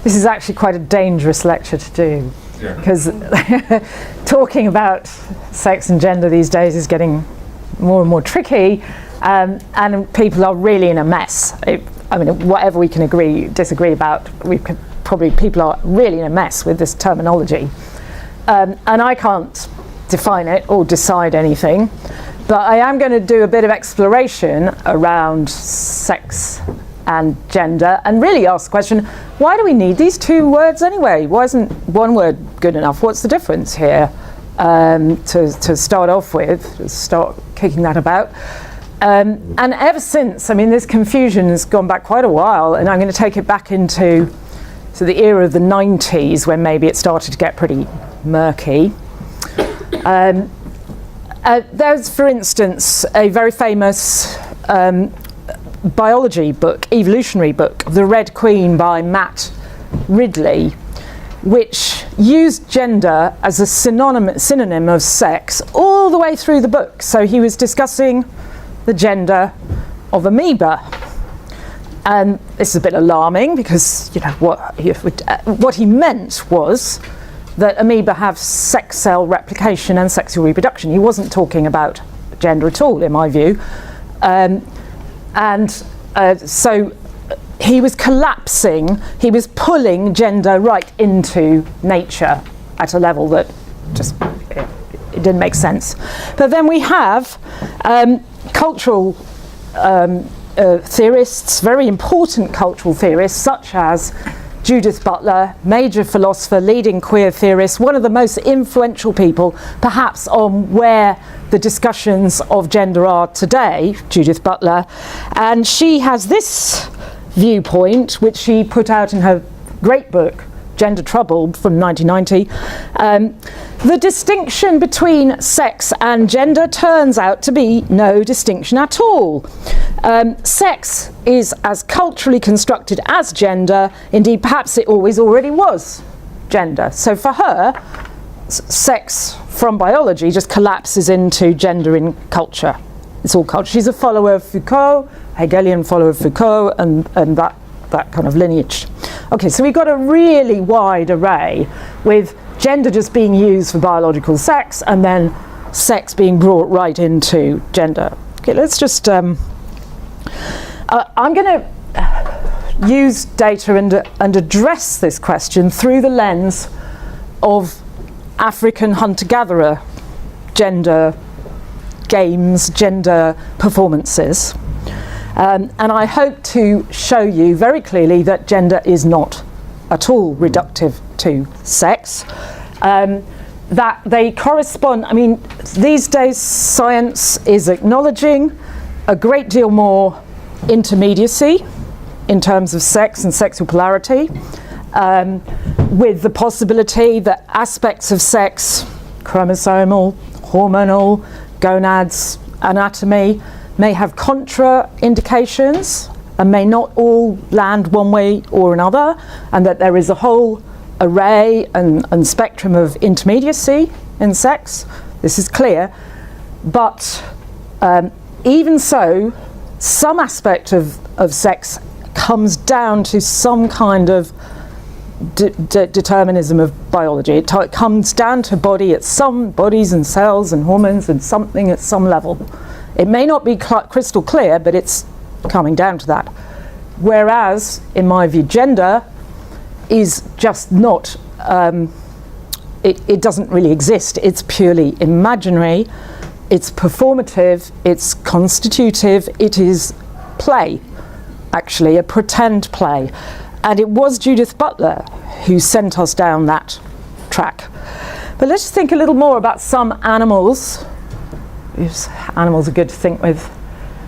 This is actually quite a dangerous lecture to do, because talking about sex and gender these days is getting more and more tricky, and people are really in a mess. I mean, whatever we can disagree about, people are really in a mess with this terminology. And I can't define it or decide anything, but I am going to do a bit of exploration around sex and gender, and really ask the question, why do we need these two words anyway? Why isn't one word good enough? What's the difference here? To start off with, to start kicking that about. And ever since, I mean, this confusion has gone back quite a while, and I'm going to take it back into the era of the 90s, when maybe it started to get pretty murky. There's, for instance, a very famous biology book, evolutionary book, The Red Queen by Matt Ridley, which used gender as a synonym of sex all the way through the book. So he was discussing the gender of amoeba. And this is a bit alarming, because what he meant was that amoeba have sex cell replication and sexual reproduction. He wasn't talking about gender at all, in my view. So he was collapsing, he was pulling gender right into nature at a level that just, it didn't make sense. But then we have cultural theorists, very important cultural theorists, such as Judith Butler, major philosopher, leading queer theorist, one of the most influential people perhaps on where the discussions of gender are today, Judith Butler. And she has this viewpoint, which she put out in her great book, Gender Trouble, from 1990. The distinction between sex and gender turns out to be no distinction at all. Sex is as culturally constructed as gender. Indeed, perhaps it always already was gender. So for her, sex from biology just collapses into gender in culture. It's all culture. She's a follower of Foucault, Hegelian follower of Foucault, and that kind of lineage. Okay, so we've got a really wide array, with gender just being used for biological sex, and then sex being brought right into gender. Okay, let's just I'm going to use data and address this question through the lens of African hunter-gatherer gender games, gender performances. And I hope to show you very clearly that gender is not at all reductive to sex. That they correspond, I mean, these days science is acknowledging a great deal more intermediacy in terms of sex and sexual polarity, with the possibility that aspects of sex, chromosomal, hormonal, gonads, anatomy, may have contra-indications and may not all land one way or another, and that there is a whole array and spectrum of intermediacy in sex. This is clear. But even so, some aspect of sex comes down to some kind of determinism of biology. It comes down to bodies and cells and hormones and something at some level. It may not be crystal clear, but it's coming down to that. Whereas, in my view, gender is just not, it doesn't really exist. It's purely imaginary, it's performative, it's constitutive, it is play, actually, a pretend play. And it was Judith Butler who sent us down that track. But let's think a little more about some animals. Animals are good to think with,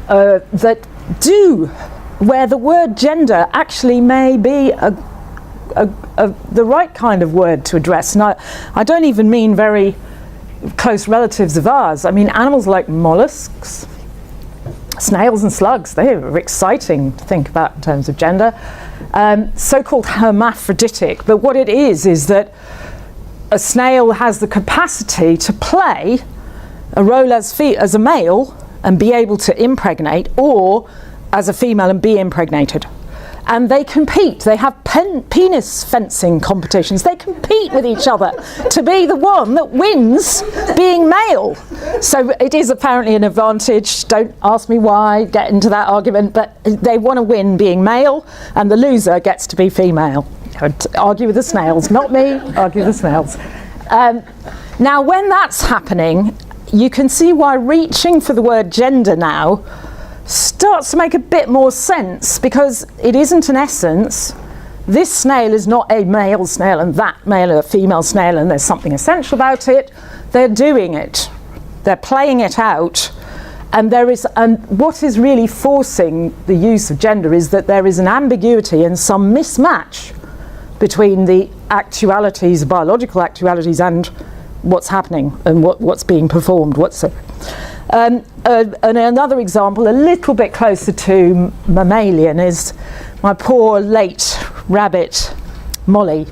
that do, where the word gender actually may be the right kind of word to address. And I don't even mean very close relatives of ours. I mean animals like mollusks, snails and slugs. They are exciting to think about in terms of gender. So-called hermaphroditic, but what it is that a snail has the capacity to play a role as a male and be able to impregnate, or as a female and be impregnated. and they compete. They have penis fencing competitions. They compete with each other to be the one that wins being male. So it is apparently an advantage. Don't ask me why, get into that argument, but they want to win being male, and the loser gets to be female. Argue with the snails, not me, argue with the snails. Now, when that's happening, you can see why reaching for the word gender now starts to make a bit more sense, because it isn't an essence. This snail is not a male snail and that male a female snail and there's something essential about it. They're doing it. They're playing it out. And what is really forcing the use of gender is that there is an ambiguity and some mismatch between the actualities, biological actualities, and what's happening and what's being performed. And another example, a little bit closer to mammalian, is my poor late rabbit, Molly,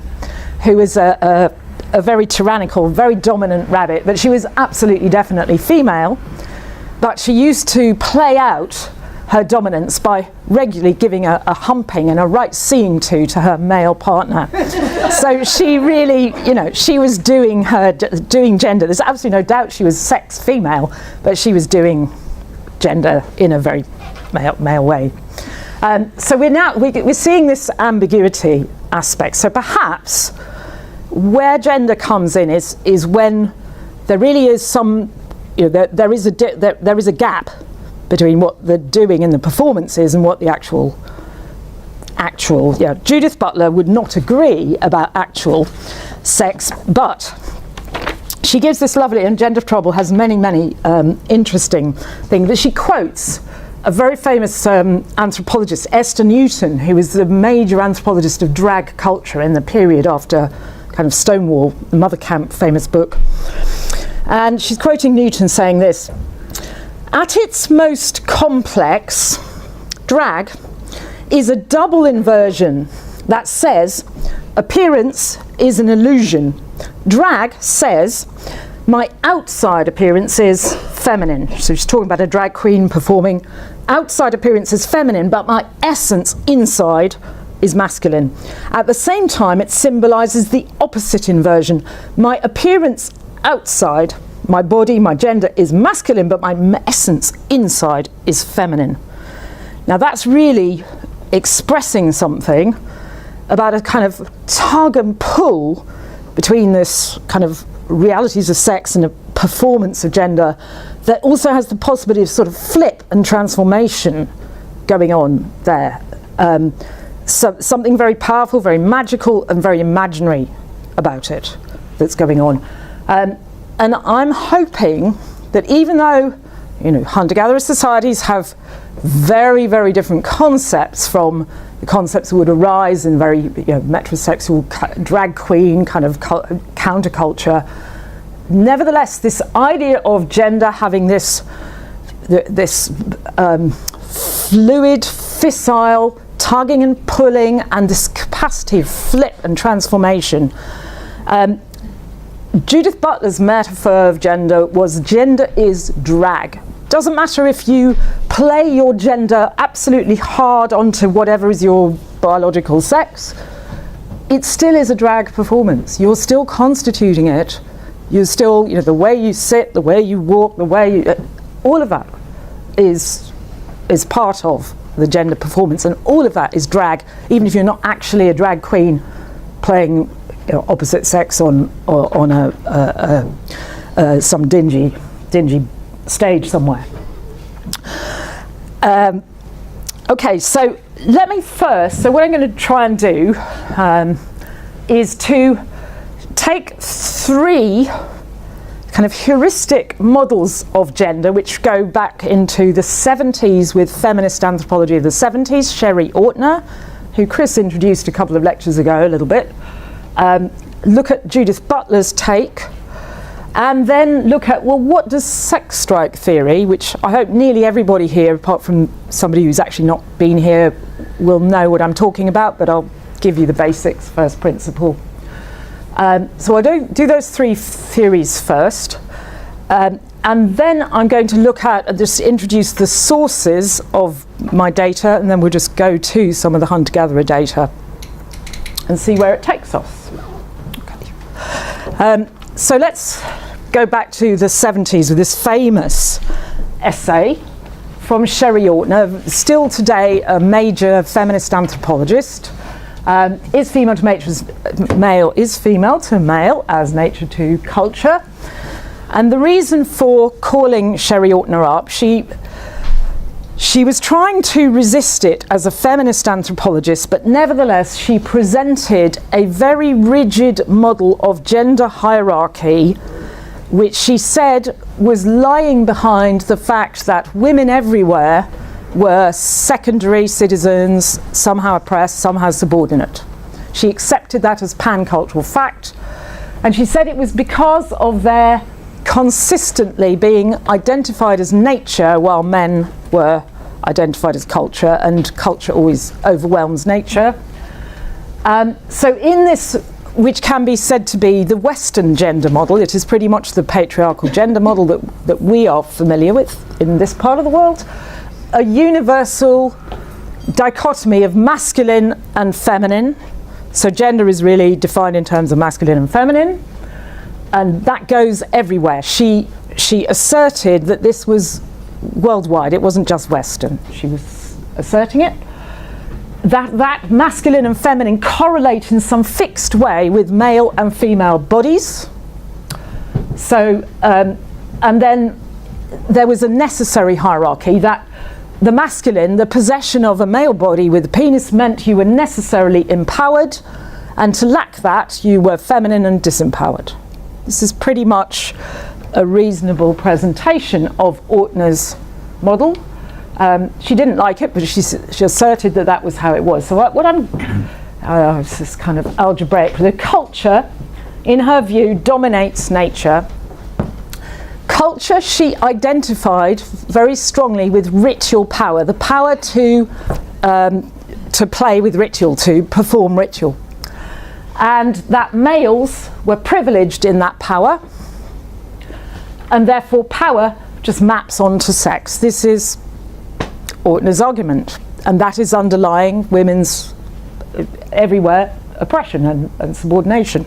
who was a very tyrannical, very dominant rabbit, but she was absolutely definitely female. But she used to play out her dominance by regularly giving a humping and a right seeing to her male partner. So she really, she was doing gender. There's absolutely no doubt she was sex female, but she was doing gender in a very male way. So we're seeing this ambiguity aspect. So perhaps where gender comes in is when there really is some, there is a gap between what the doing and the performance is and what the actual. Judith Butler would not agree about actual sex, but she gives this lovely, and Gender Trouble has many interesting things, but she quotes a very famous anthropologist, Esther Newton, who was the major anthropologist of drag culture in the period after kind of Stonewall, the Mother Camp famous book. And she's quoting Newton saying this: "At its most complex, drag is a double inversion that says appearance is an illusion. Drag says my outside appearance is feminine." So she's talking about a drag queen performing. Outside appearance is feminine, but my essence inside is masculine. At the same time, it symbolizes the opposite inversion. My appearance outside, my body, my gender is masculine, but my essence inside is feminine. Now that's really expressing something about a kind of tug and pull between this kind of realities of sex and a performance of gender that also has the possibility of sort of flip and transformation going on there. So something very powerful, very magical and very imaginary about it that's going on. And I'm hoping that even though, hunter-gatherer societies have very, very different concepts from the concepts that would arise in very metrosexual drag queen kind of counterculture, nevertheless, this idea of gender having this fluid, fissile, tugging and pulling, and this capacity of flip and transformation. Judith Butler's metaphor of gender was gender is drag. Doesn't matter if you play your gender absolutely hard onto whatever is your biological sex, it still is a drag performance. You're still constituting it. You're still, the way you sit, the way you walk, the way you, all of that is part of the gender performance, and all of that is drag, even if you're not actually a drag queen playing opposite sex on some dingy stage somewhere. Okay, so let me first, so what I'm going to try and do is to take three kind of heuristic models of gender which go back into the 70s with feminist anthropology of the 70s, Sherry Ortner, who Chris introduced a couple of lectures ago a little bit, look at Judith Butler's take, and then look at, well, what does sex strike theory, which I hope nearly everybody here, apart from somebody who's actually not been here, will know what I'm talking about, but I'll give you the basics, first principle. So I do those three theories first, and then I'm going to look at, just introduce the sources of my data, and then we'll just go to some of the hunter-gatherer data and see where it takes us. Okay. So let's go back to the 70s with this famous essay from Sherry Ortner, still today a major feminist anthropologist. Is female to male is female to male as nature to culture. And the reason for calling Sherry Ortner up, she was trying to resist it as a feminist anthropologist, but nevertheless she presented a very rigid model of gender hierarchy, which she said was lying behind the fact that women everywhere were secondary citizens, somehow oppressed, somehow subordinate. She accepted that as pan-cultural fact, and she said it was because of their consistently being identified as nature while men were identified as culture, and culture always overwhelms nature. So in this, which can be said to be the Western gender model, it is pretty much the patriarchal gender model that we are familiar with in this part of the world, a universal dichotomy of masculine and feminine. So gender is really defined in terms of masculine and feminine, and that goes everywhere. She asserted that this was worldwide, it wasn't just Western. She was asserting it. That masculine and feminine correlate in some fixed way with male and female bodies. So, and then there was a necessary hierarchy that the masculine, the possession of a male body with a penis, meant you were necessarily empowered, and to lack that, you were feminine and disempowered. This is pretty much a reasonable presentation of Ortner's model. She didn't like it, but she asserted that that was how it was. So it's this kind of algebraic. The culture, in her view, dominates nature. Culture, she identified very strongly with ritual power, the power to play with ritual, to perform ritual. And that males were privileged in that power, and therefore power just maps onto sex. This is Ortner's argument, and that is underlying women's everywhere oppression and subordination.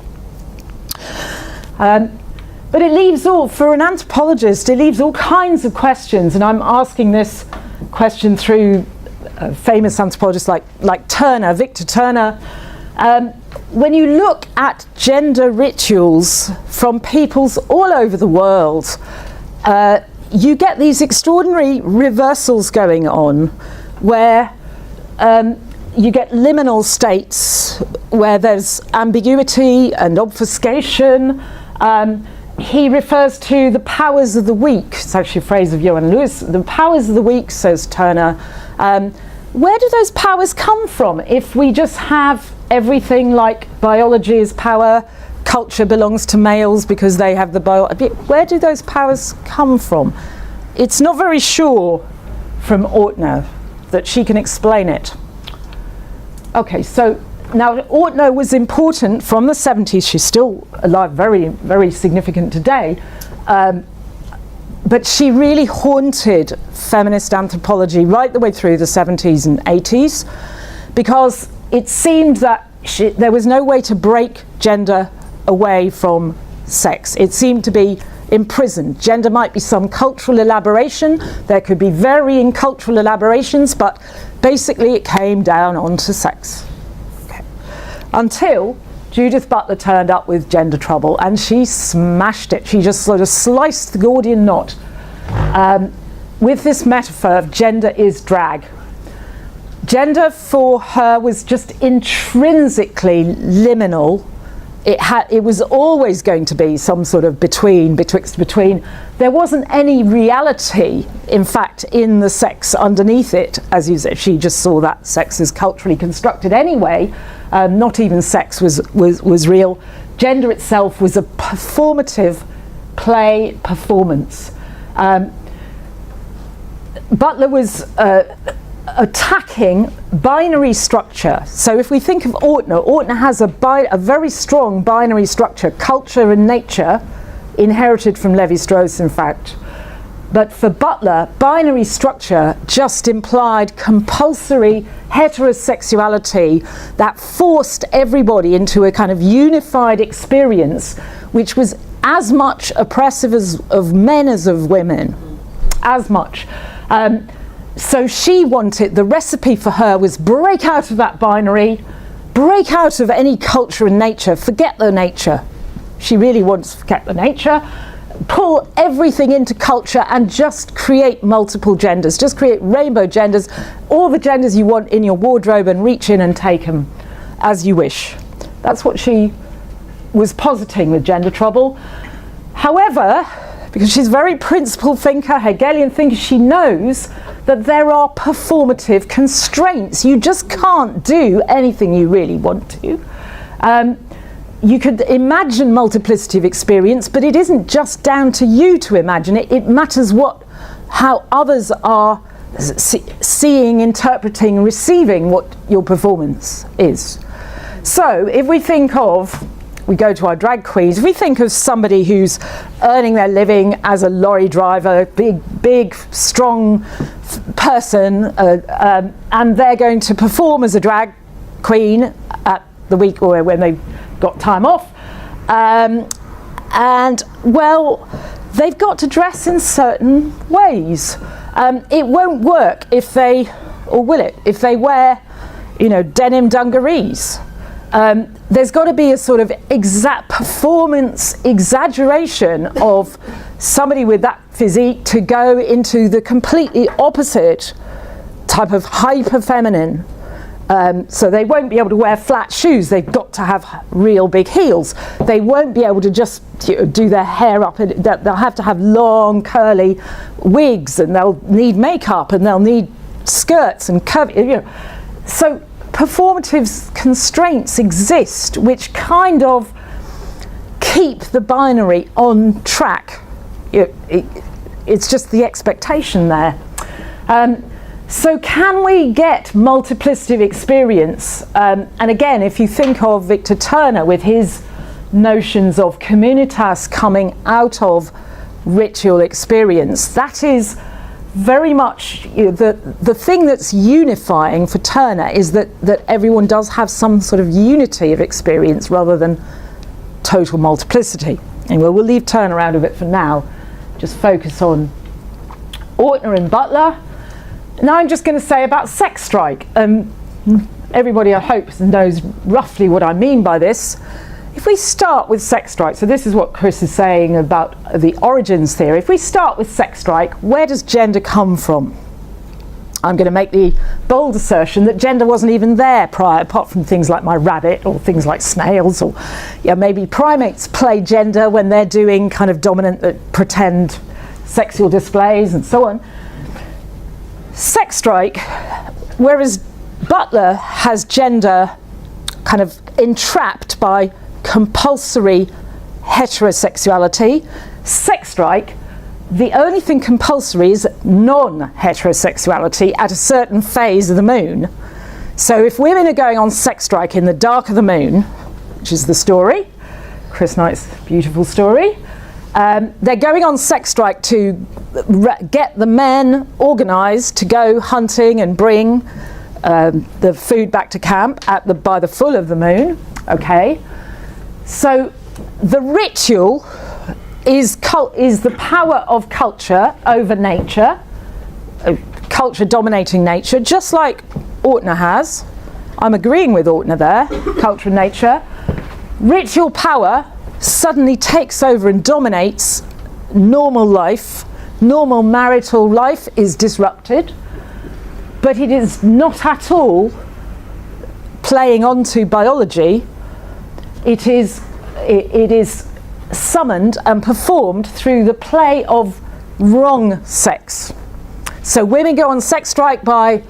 But it leaves for an anthropologist, it leaves all kinds of questions, and I'm asking this question through famous anthropologists like Turner, Victor Turner. When you look at gender rituals from peoples all over the world, you get these extraordinary reversals going on where you get liminal states where there's ambiguity and obfuscation. He refers to the powers of the weak. It's actually a phrase of Johan Lewis. The powers of the weak, says Turner. Where do those powers come from if we just have everything like biology is power, culture belongs to males because they have the where do those powers come from? It's not very sure from Ortner that she can explain it. Okay, so now Ortner was important from the 70s. She's still alive, very, very significant today. But she really haunted feminist anthropology right the way through the 70s and 80s, because it seemed that there was no way to break gender away from sex. It seemed to be imprisoned. Gender might be some cultural elaboration. There could be varying cultural elaborations, but basically it came down onto sex. Okay. Until Judith Butler turned up with Gender Trouble, and she smashed it. She just sort of sliced the Gordian knot with this metaphor of gender is drag. Gender for her was just intrinsically liminal. It was always going to be some sort of betwixt between. There wasn't any reality, in fact, in the sex underneath it. As you said, she just saw that sex as culturally constructed anyway. Not even sex was real. Gender itself was a performative play performance. Butler was attacking binary structure. So if we think of Ortner has a very strong binary structure, culture and nature, inherited from Lévi-Strauss, in fact. But for Butler, binary structure just implied compulsory heterosexuality that forced everybody into a kind of unified experience, which was as much oppressive of men as of women, as much. So she wanted, the recipe for her was break out of that binary, break out of any culture and nature, forget the nature. She really wants to forget the nature, pull everything into culture and just create multiple genders, just create rainbow genders, all the genders you want in your wardrobe, and reach in and take them as you wish. That's what she was positing with gender trouble. However, because she's a very principled thinker, Hegelian thinker, she knows that there are performative constraints. You just can't do anything you really want to. You could imagine multiplicity of experience, but it isn't just down to you to imagine it. It matters how others are seeing, interpreting, receiving what your performance is. So if we think of, we go to our drag queens, if we think of somebody who's earning their living as a lorry driver, big, strong person, and they're going to perform as a drag queen at the week or when they've got time off, and well, they've got to dress in certain ways. It won't work if they, or will it, if they wear, denim dungarees. There's got to be a sort of exact performance exaggeration of somebody with that physique to go into the completely opposite type of hyper feminine. So they won't be able to wear flat shoes. They've got to have real big heels. They won't be able to just do their hair up. They'll have to have long curly wigs, and they'll need makeup, and they'll need skirts and curvy. So performative constraints exist which kind of keep the binary on track. It's just the expectation there. So can we get multiplicative experience? And again, if you think of Victor Turner with his notions of communitas coming out of ritual experience, that is very much the thing that's unifying for Turner is that everyone does have some sort of unity of experience rather than total multiplicity. Anyway, we'll leave Turner out of it for now. Just focus on Ortner and Butler. Now I'm just going to say about sex strike. Everybody, I hope, knows roughly what I mean by this. If we start with sex strike, so this is what Chris is saying about the origins theory. If we start with sex strike, where does gender come from? I'm going to make the bold assertion that gender wasn't even there prior, apart from things like my rabbit or things like snails, or maybe primates play gender when they're doing kind of dominant, pretend sexual displays and so on. Sex strike, whereas Butler has gender kind of entrapped by compulsory heterosexuality, sex strike, the only thing compulsory is non-heterosexuality at a certain phase of the moon. So if women are going on sex strike in the dark of the moon, which is the story, Chris Knight's beautiful story, they're going on sex strike to get the men organised to go hunting and bring the food back to camp by the full of the moon. Okay, so the ritual is the power of culture over nature, culture dominating nature, just like Ortner has. I'm agreeing with Ortner there, culture and nature. Ritual power suddenly takes over and dominates normal life. Normal marital life is disrupted, but it is not at all playing onto biology. It is summoned and performed through the play of wrong sex. So women go on sex strike by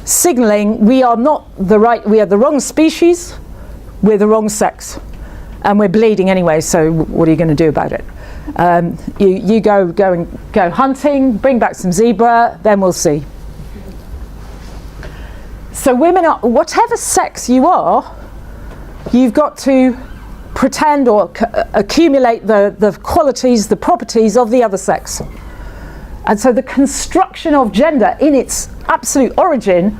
signalling we are the wrong species, we're the wrong sex, and we're bleeding anyway, so what are you going to do about it? You go hunting, bring back some zebra, then we'll see. So women are, whatever sex you are, you've got to pretend or accumulate the qualities, the properties of the other sex. And so the construction of gender in its absolute origin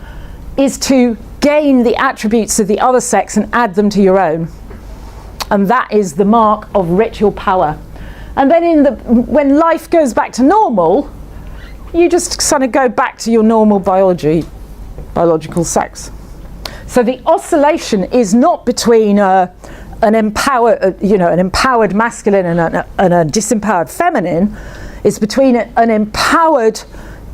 is to gain the attributes of the other sex and add them to your own. And that is the mark of ritual power. And then when life goes back to normal, you just sort of go back to your normal biological sex. So the oscillation is not between an empowered masculine and a disempowered feminine. It's between an empowered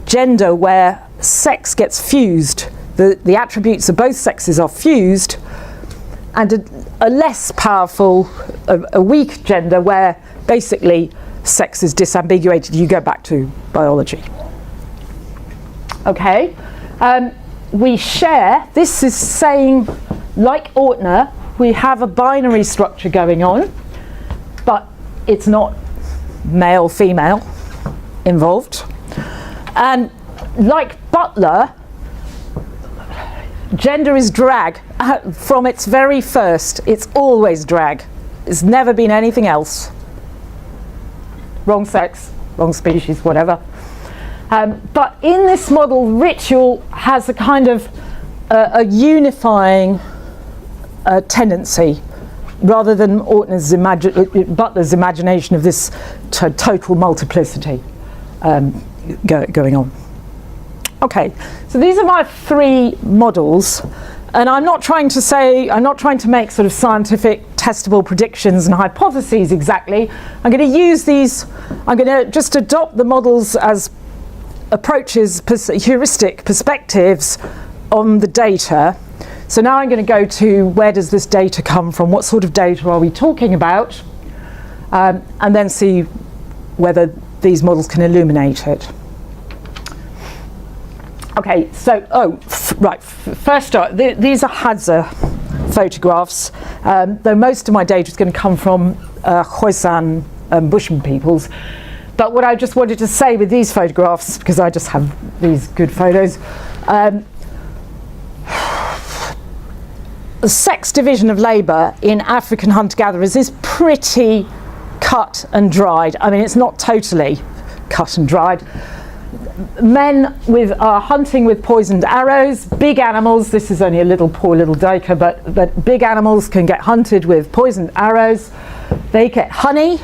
gender where sex gets fused. The attributes of both sexes are fused, and a less powerful, a weak gender where basically sex is disambiguated. You go back to biology. Okay, we share, this is saying, like Ortner, we have a binary structure going on, but it's not male-female involved. And like Butler, gender is drag. From its very first, it's always drag. It's never been anything else. Wrong sex, wrong species, whatever. But in this model, ritual has a kind of a unifying tendency, rather than Butler's imagination of this total multiplicity going on. Okay, so these are my three models, and I'm not trying to make sort of scientific testable predictions and hypotheses exactly. I'm going to use these, I'm going to just adopt the models as approaches, heuristic perspectives on the data. So now I'm going to go to where does this data come from, what sort of data are we talking about, and then see whether these models can illuminate it. Okay, so, first up, these are Hadza photographs, though most of my data is going to come from Khoesan Bushman peoples. But what I just wanted to say with these photographs, because I just have these good photos, the sex division of labour in African hunter-gatherers is pretty cut and dried. I mean, it's not totally cut and dried. Men are hunting with poisoned arrows. Big animals, this is only a poor little duiker, but big animals can get hunted with poisoned arrows. They get honey.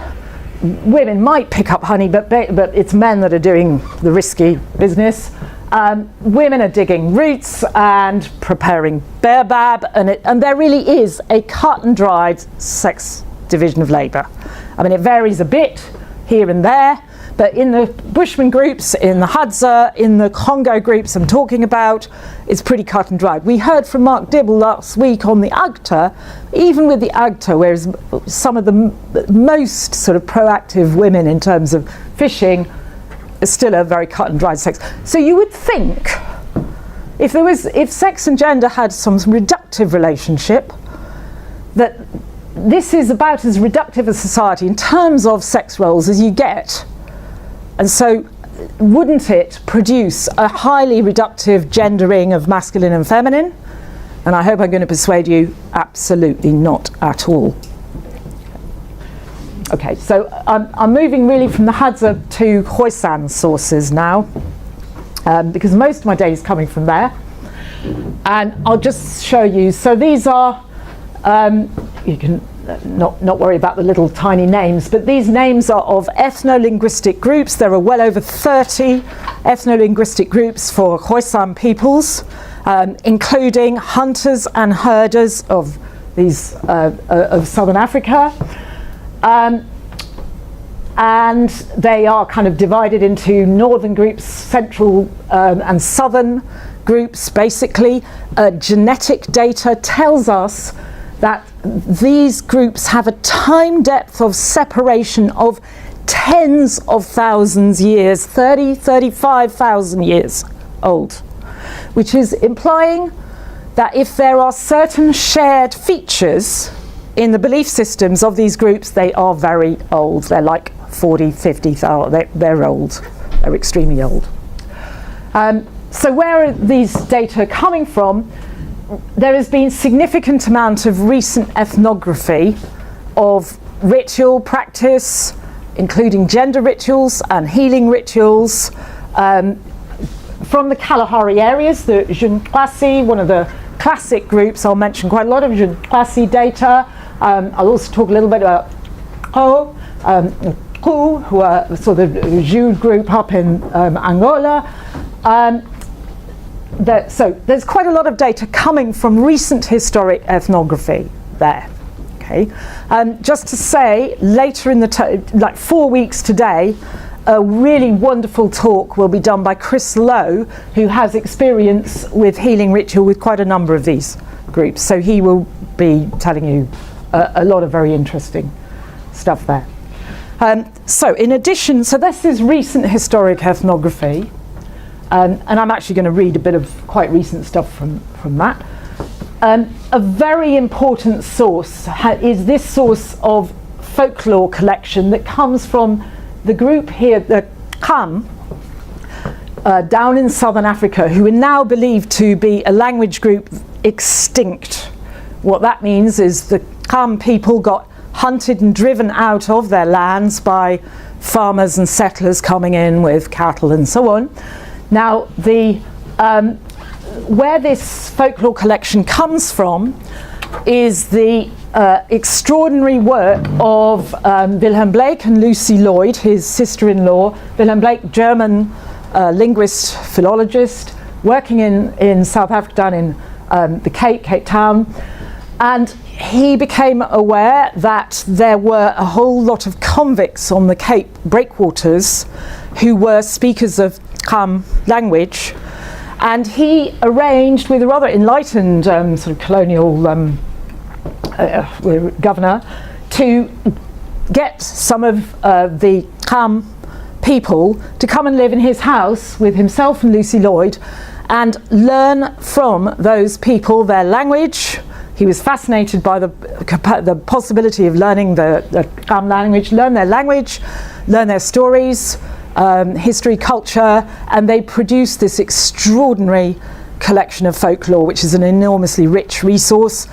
Women might pick up honey, but it's men that are doing the risky business. Women are digging roots and preparing baobab, and there really is a cut and dried sex division of labour. I mean, it varies a bit here and there, but in the Bushman groups, in the Hadza, in the Congo groups I'm talking about, it's pretty cut and dried. We heard from Mark Dibble last week on the Agta. Even with the Agta, whereas some of the most sort of proactive women in terms of fishing is still a very cut and dried sex. So you would think if sex and gender had some reductive relationship, that this is about as reductive a society in terms of sex roles as you get. And so wouldn't it produce a highly reductive gendering of masculine and feminine? And I hope I'm going to persuade you, absolutely not at all. Okay, so I'm moving really from the Hadza to Khoesan sources now, because most of my data is coming from there. And I'll just show you. So these are, you can not worry about the little tiny names, but these names are of ethno-linguistic groups. There are well over 30 ethno-linguistic groups for Khoesan peoples, including hunters and herders of these of southern Africa. And they are kind of divided into northern groups, central and southern groups, basically. Genetic data tells us that these groups have a time depth of separation of tens of thousands years, 35,000 years old, which is implying that if there are certain shared features in the belief systems of these groups, they are very old. They're like 40, 50,000, they're old. They're extremely old. So where are these data coming from? There has been significant amount of recent ethnography of ritual practice, including gender rituals and healing rituals. From the Kalahari areas, the Junkwasi, one of the classic groups, I'll mention quite a lot of Junkwasi data. I'll also talk a little bit about Ku, who are sort of the Jude group up in Angola. So there's quite a lot of data coming from recent historic ethnography there. Okay, just to say, later in the like 4 weeks today, a really wonderful talk will be done by Chris Lowe, who has experience with healing ritual with quite a number of these groups. So he will be telling you a lot of very interesting stuff there. So in addition, so this is recent historic ethnography, and I'm actually going to read a bit of quite recent stuff from that. A very important source is this source of folklore collection that comes from the group here, the Kham, down in southern Africa, who are now believed to be a language group extinct. What that means is the Kham people got hunted and driven out of their lands by farmers and settlers coming in with cattle and so on. Now, where this folklore collection comes from is the extraordinary work of Wilhelm Blake and Lucy Lloyd, his sister-in-law. Wilhelm Blake, German linguist, philologist, working in South Africa, down in the Cape Town. And he became aware that there were a whole lot of convicts on the Cape breakwaters who were speakers of Kham language. And he arranged with a rather enlightened sort of colonial governor to get some of the Kham people to come and live in his house with himself and Lucy Lloyd and learn from those people their language. He was fascinated by the possibility of learning the Kham language, learn their language, learn their stories, history, culture, and they produced this extraordinary collection of folklore, which is an enormously rich resource.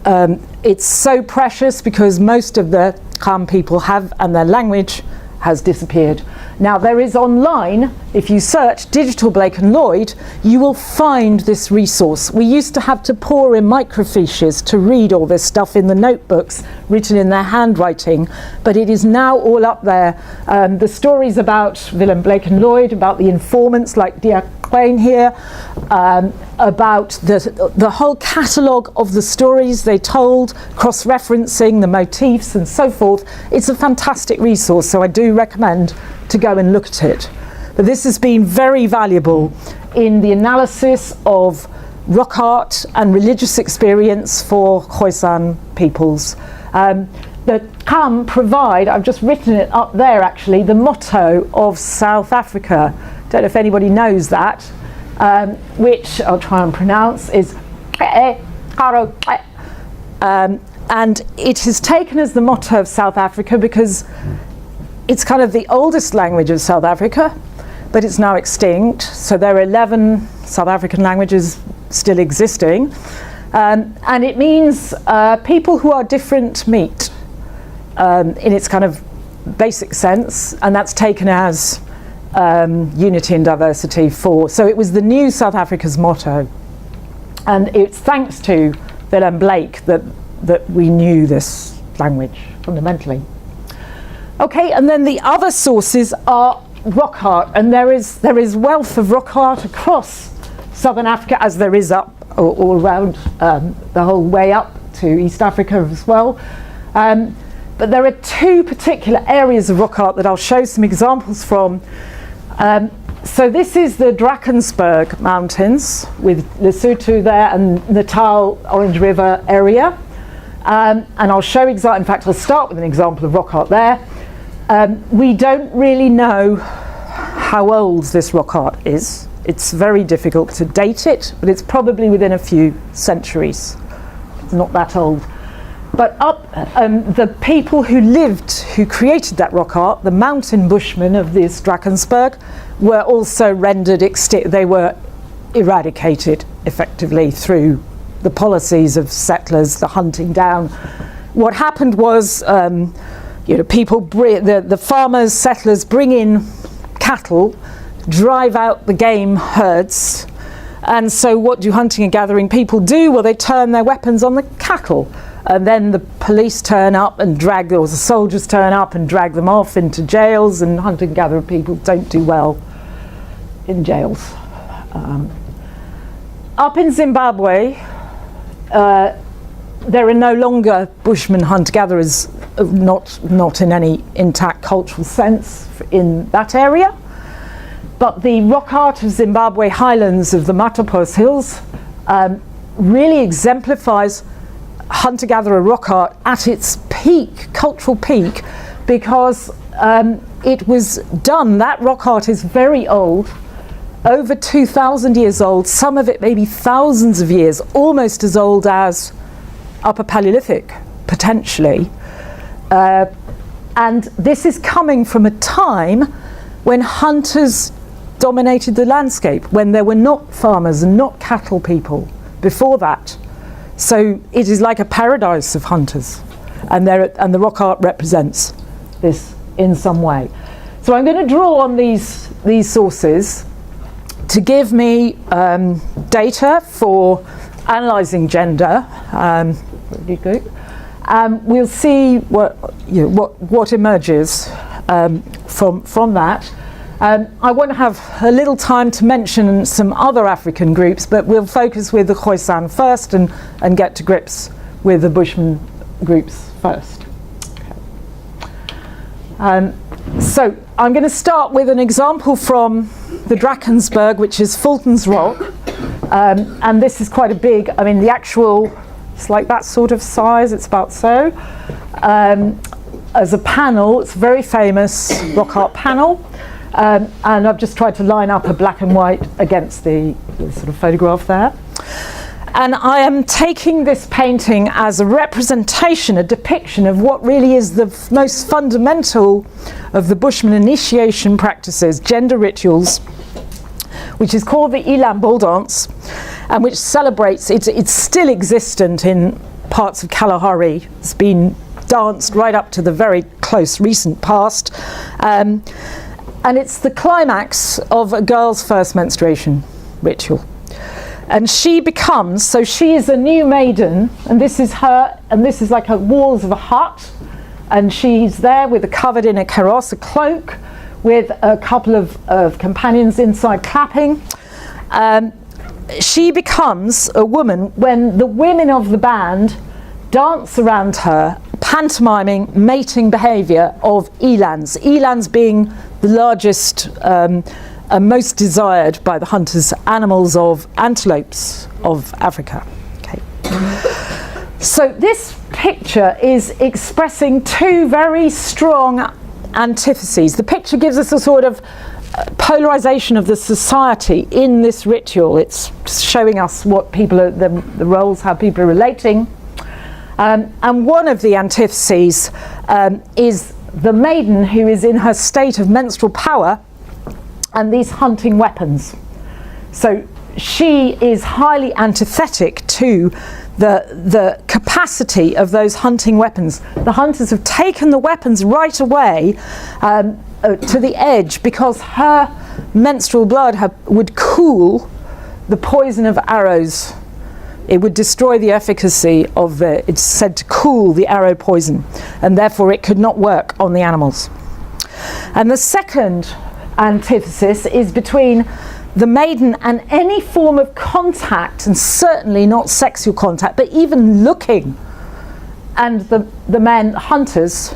It's so precious because most of the Kham people have, and their language has disappeared. Now there is online, if you search Digital Blake and Lloyd, you will find this resource. We used to have to pour in microfiches to read all this stuff in the notebooks written in their handwriting, but it is now all up there. The stories about Willem Blake and Lloyd, about the informants like Dia Quain here, about the whole catalogue of the stories they told, cross-referencing the motifs and so forth. It's a fantastic resource, so I do recommend to go and look at it. But this has been very valuable in the analysis of rock art and religious experience for Khoesan peoples. The Kham provide, I've just written it up there actually, the motto of South Africa. Don't know if anybody knows that, which I'll try and pronounce, is and it is taken as the motto of South Africa because it's kind of the oldest language of South Africa, but it's now extinct. So there are 11 South African languages still existing. And it means people who are different meet, in its kind of basic sense, and that's taken as unity and diversity for. So it was the new South Africa's motto. And it's thanks to Willem Blake that we knew this language fundamentally. Okay, and then the other sources are rock art, and there is wealth of rock art across southern Africa, as there is up all around the whole way up to East Africa as well. But there are two particular areas of rock art that I'll show some examples from. So this is the Drakensberg Mountains with Lesotho there and Natal, Orange River area. And I'll show in fact I'll start with an example of rock art there. We don't really know how old this rock art is. It's very difficult to date it, but it's probably within a few centuries. It's not that old. But the people who created that rock art, the mountain bushmen of this Drakensberg, were also rendered extinct. They were eradicated effectively through the policies of settlers, the hunting down. What happened was people, the farmers, settlers bring in cattle, drive out the game herds, and so what do hunting and gathering people do? Well, they turn their weapons on the cattle, and then the police turn up and or the soldiers turn up and drag them off into jails, and hunting and gathering people don't do well in jails. Up in Zimbabwe, there are no longer Bushmen hunter-gatherers, not in any intact cultural sense in that area. But the rock art of Zimbabwe highlands of the Matopos Hills really exemplifies hunter-gatherer rock art at its peak, cultural peak, because it was done, that rock art is very old, over 2,000 years old, some of it maybe thousands of years, almost as old as Upper Paleolithic, potentially. And this is coming from a time when hunters dominated the landscape, when there were not farmers and not cattle people before that. So it is like a paradise of hunters, and the rock art represents this in some way. So I'm going to draw on these sources to give me data for analysing gender. Really good. We'll see what emerges from that. I want to have a little time to mention some other African groups, but we'll focus with the Khoesan first and get to grips with the Bushman groups first. Okay. So I'm going to start with an example from the Drakensberg, which is Fulton's Rock, and this is quite a big, the actual, it's like that sort of size, it's about so. As a panel, it's a very famous rock art panel. And I've just tried to line up a black and white against the sort of photograph there. And I am taking this painting as a representation, a depiction of what really is the most fundamental of the Bushman initiation practices, gender rituals, which is called the Eland ball dance, and which celebrates, it's still existent in parts of Kalahari. It's been danced right up to the very close recent past. And it's the climax of a girl's first menstruation ritual. And she is a new maiden, and this is her, and this is like her walls of a hut, and she's there covered in a kaross, a cloak, with a couple of companions inside clapping. She becomes a woman when the women of the band dance around her, pantomiming mating behaviour of elands. Elands being the largest and most desired by the hunters animals of antelopes of Africa. Okay. So this picture is expressing two very strong antitheses. The picture gives us a sort of polarization of the society in this ritual. It's showing us what people are, the roles, how people are relating. And one of the antitheses is the maiden who is in her state of menstrual power and these hunting weapons. So she is highly antithetic to the capacity of those hunting weapons. The hunters have taken the weapons right away to the edge because her menstrual blood would cool the poison of arrows. It would destroy the efficacy of it's said to cool the arrow poison, and therefore it could not work on the animals. And the second antithesis is between the maiden and any form of contact, and certainly not sexual contact, but even looking, and the men hunters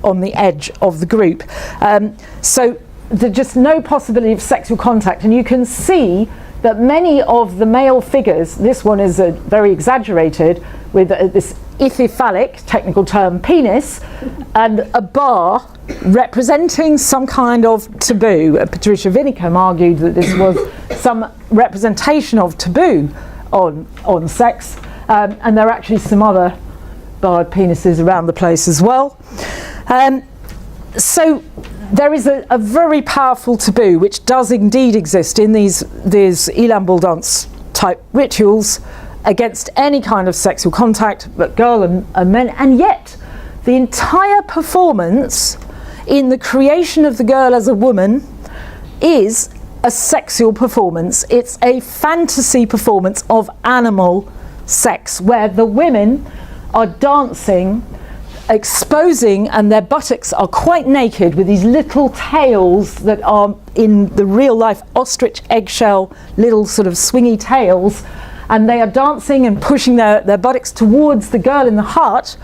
on the edge of the group. So there's just no possibility of sexual contact, and you can see that many of the male figures, this one is very exaggerated with this ichthyphallic, technical term, penis, and a bar representing some kind of taboo. Patricia Vinicum argued that this was some representation of taboo on sex, and there are actually some other barred penises around the place as well. So there is a very powerful taboo which does indeed exist in these Eland ball dance type rituals against any kind of sexual contact, but girl and men, and yet The entire performance in the creation of the girl as a woman is a sexual performance. It's a fantasy performance of animal sex, where the women are dancing, exposing, and their buttocks are quite naked with these little tails that are in the real life ostrich eggshell, little sort of swingy tails, and they are dancing and pushing their buttocks towards the girl in the heart,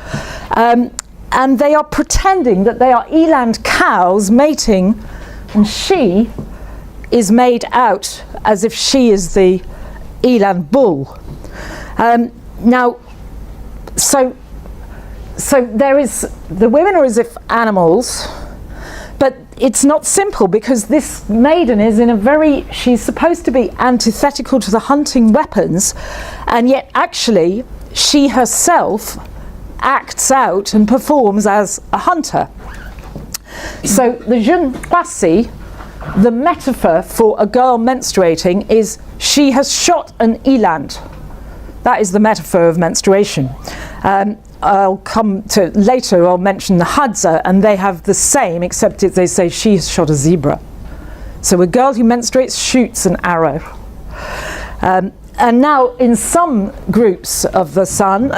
and they are pretending that they are eland cows mating, and she is made out as if she is the eland bull. Now, so there is, the women are as if animals, but it's not simple, because this maiden is in a very, she's supposed to be antithetical to the hunting weapons, and yet actually she herself acts out and performs as a hunter. So the jeune Khoesan, the metaphor for a girl menstruating is she has shot an eland. That is the metaphor of menstruation. I'll come to later, I'll mention the Hadza, and they have the same, except they say she has shot a zebra. So a girl who menstruates shoots an arrow. And now in some groups of the sun,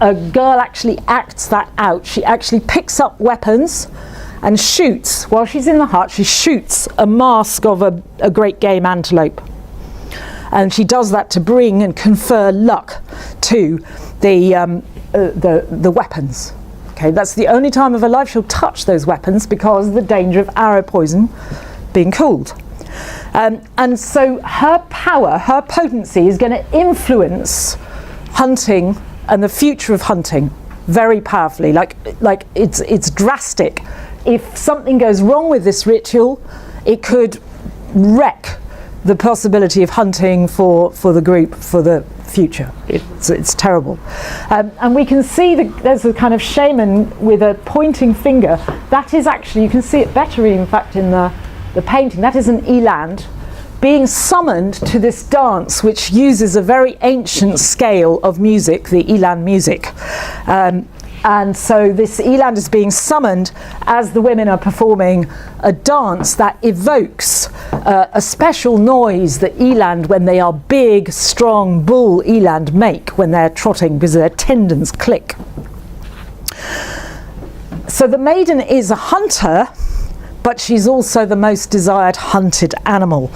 a girl actually acts that out. She actually picks up weapons and shoots, while she's in the hut, she shoots a mask of a great game antelope. And she does that to bring and confer luck to the weapons. Okay, that's the only time of her life she'll touch those weapons, because of the danger of arrow poison being cooled. And so her power, her potency is going to influence hunting and the future of hunting very powerfully. Like it's drastic. If something goes wrong with this ritual, it could wreck the possibility of hunting for the group for the future. It's terrible. And we can see there's a kind of shaman with a pointing finger. That is actually, you can see it better in fact in the painting. That is an eland being summoned to this dance, which uses a very ancient scale of music, the eland music. And so this eland is being summoned as the women are performing a dance that evokes a special noise that eland, when they are big, strong bull eland, make when they're trotting, because their tendons click. So the maiden is a hunter, but she's also the most desired hunted animal.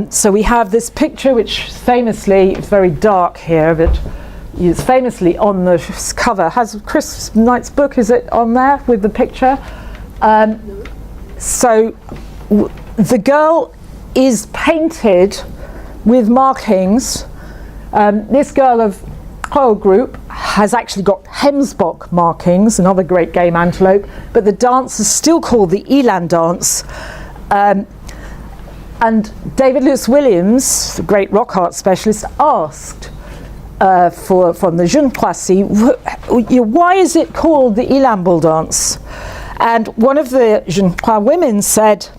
So we have this picture, which famously, it's very dark here, but is famously on the cover. Has Chris Knight's book, is it on there with the picture? So the girl is painted with markings. This girl of Khoesan group has actually got Hemsbok markings, another great game antelope, but the dance is still called the Eland dance. And David Lewis Williams, the great rock art specialist, asked from the jeune Khoesan, why is it called the Eland bull dance? And one of the jeune Khoesan women said,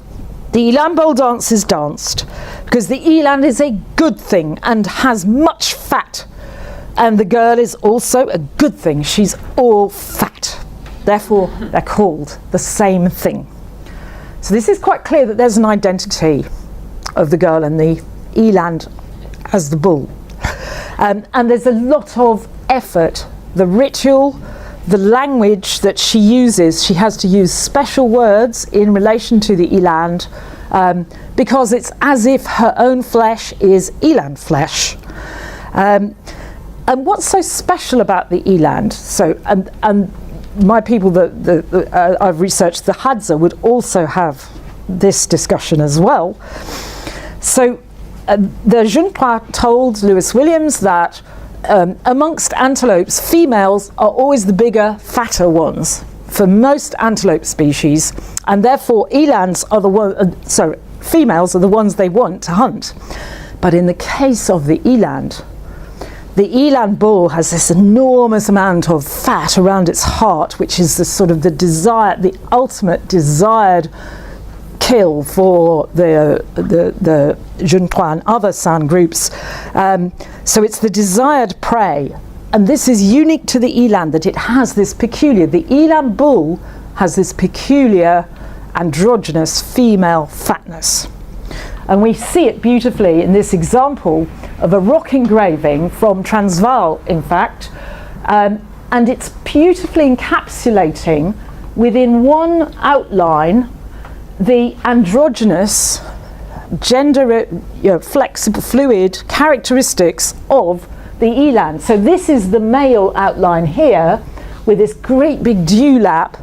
the Eland bull dance is danced because the eland is a good thing and has much fat, and the girl is also a good thing, she's all fat, therefore they're called the same thing. So this is quite clear that there's an identity of the girl and the eland as the bull. And there's a lot of effort. The ritual, the language that she uses, she has to use special words in relation to the eland, because it's as if her own flesh is eland flesh. And what's so special about the eland? So, and my people that I've researched, the Hadza, would also have this discussion as well. So the jeune Khoesan told Lewis Williams that amongst antelopes, females are always the bigger, fatter ones for most antelope species, and therefore elands are females are the ones they want to hunt. But in the case of the eland bull has this enormous amount of fat around its heart, which is the ultimate desired kill for the jeune Khoesan and other San groups. So it's the desired prey, and this is unique to the eland, that it has this peculiar, the eland bull has this peculiar androgynous female fatness. And we see it beautifully in this example of a rock engraving from Transvaal, in fact, and it's beautifully encapsulating within one outline the androgynous, gender, flexible, fluid characteristics of the eland. So this is the male outline here, with this great big dewlap,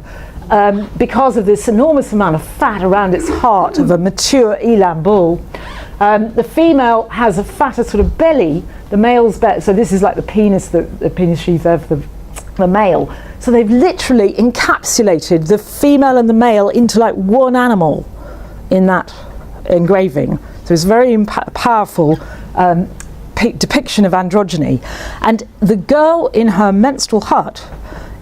because of this enormous amount of fat around its heart of a mature eland bull. The female has a fatter sort of belly, the male's belly, so this is like the penis sheath of the male. So they've literally encapsulated the female and the male into like one animal in that engraving. So it's a very powerful depiction of androgyny. And the girl in her menstrual hut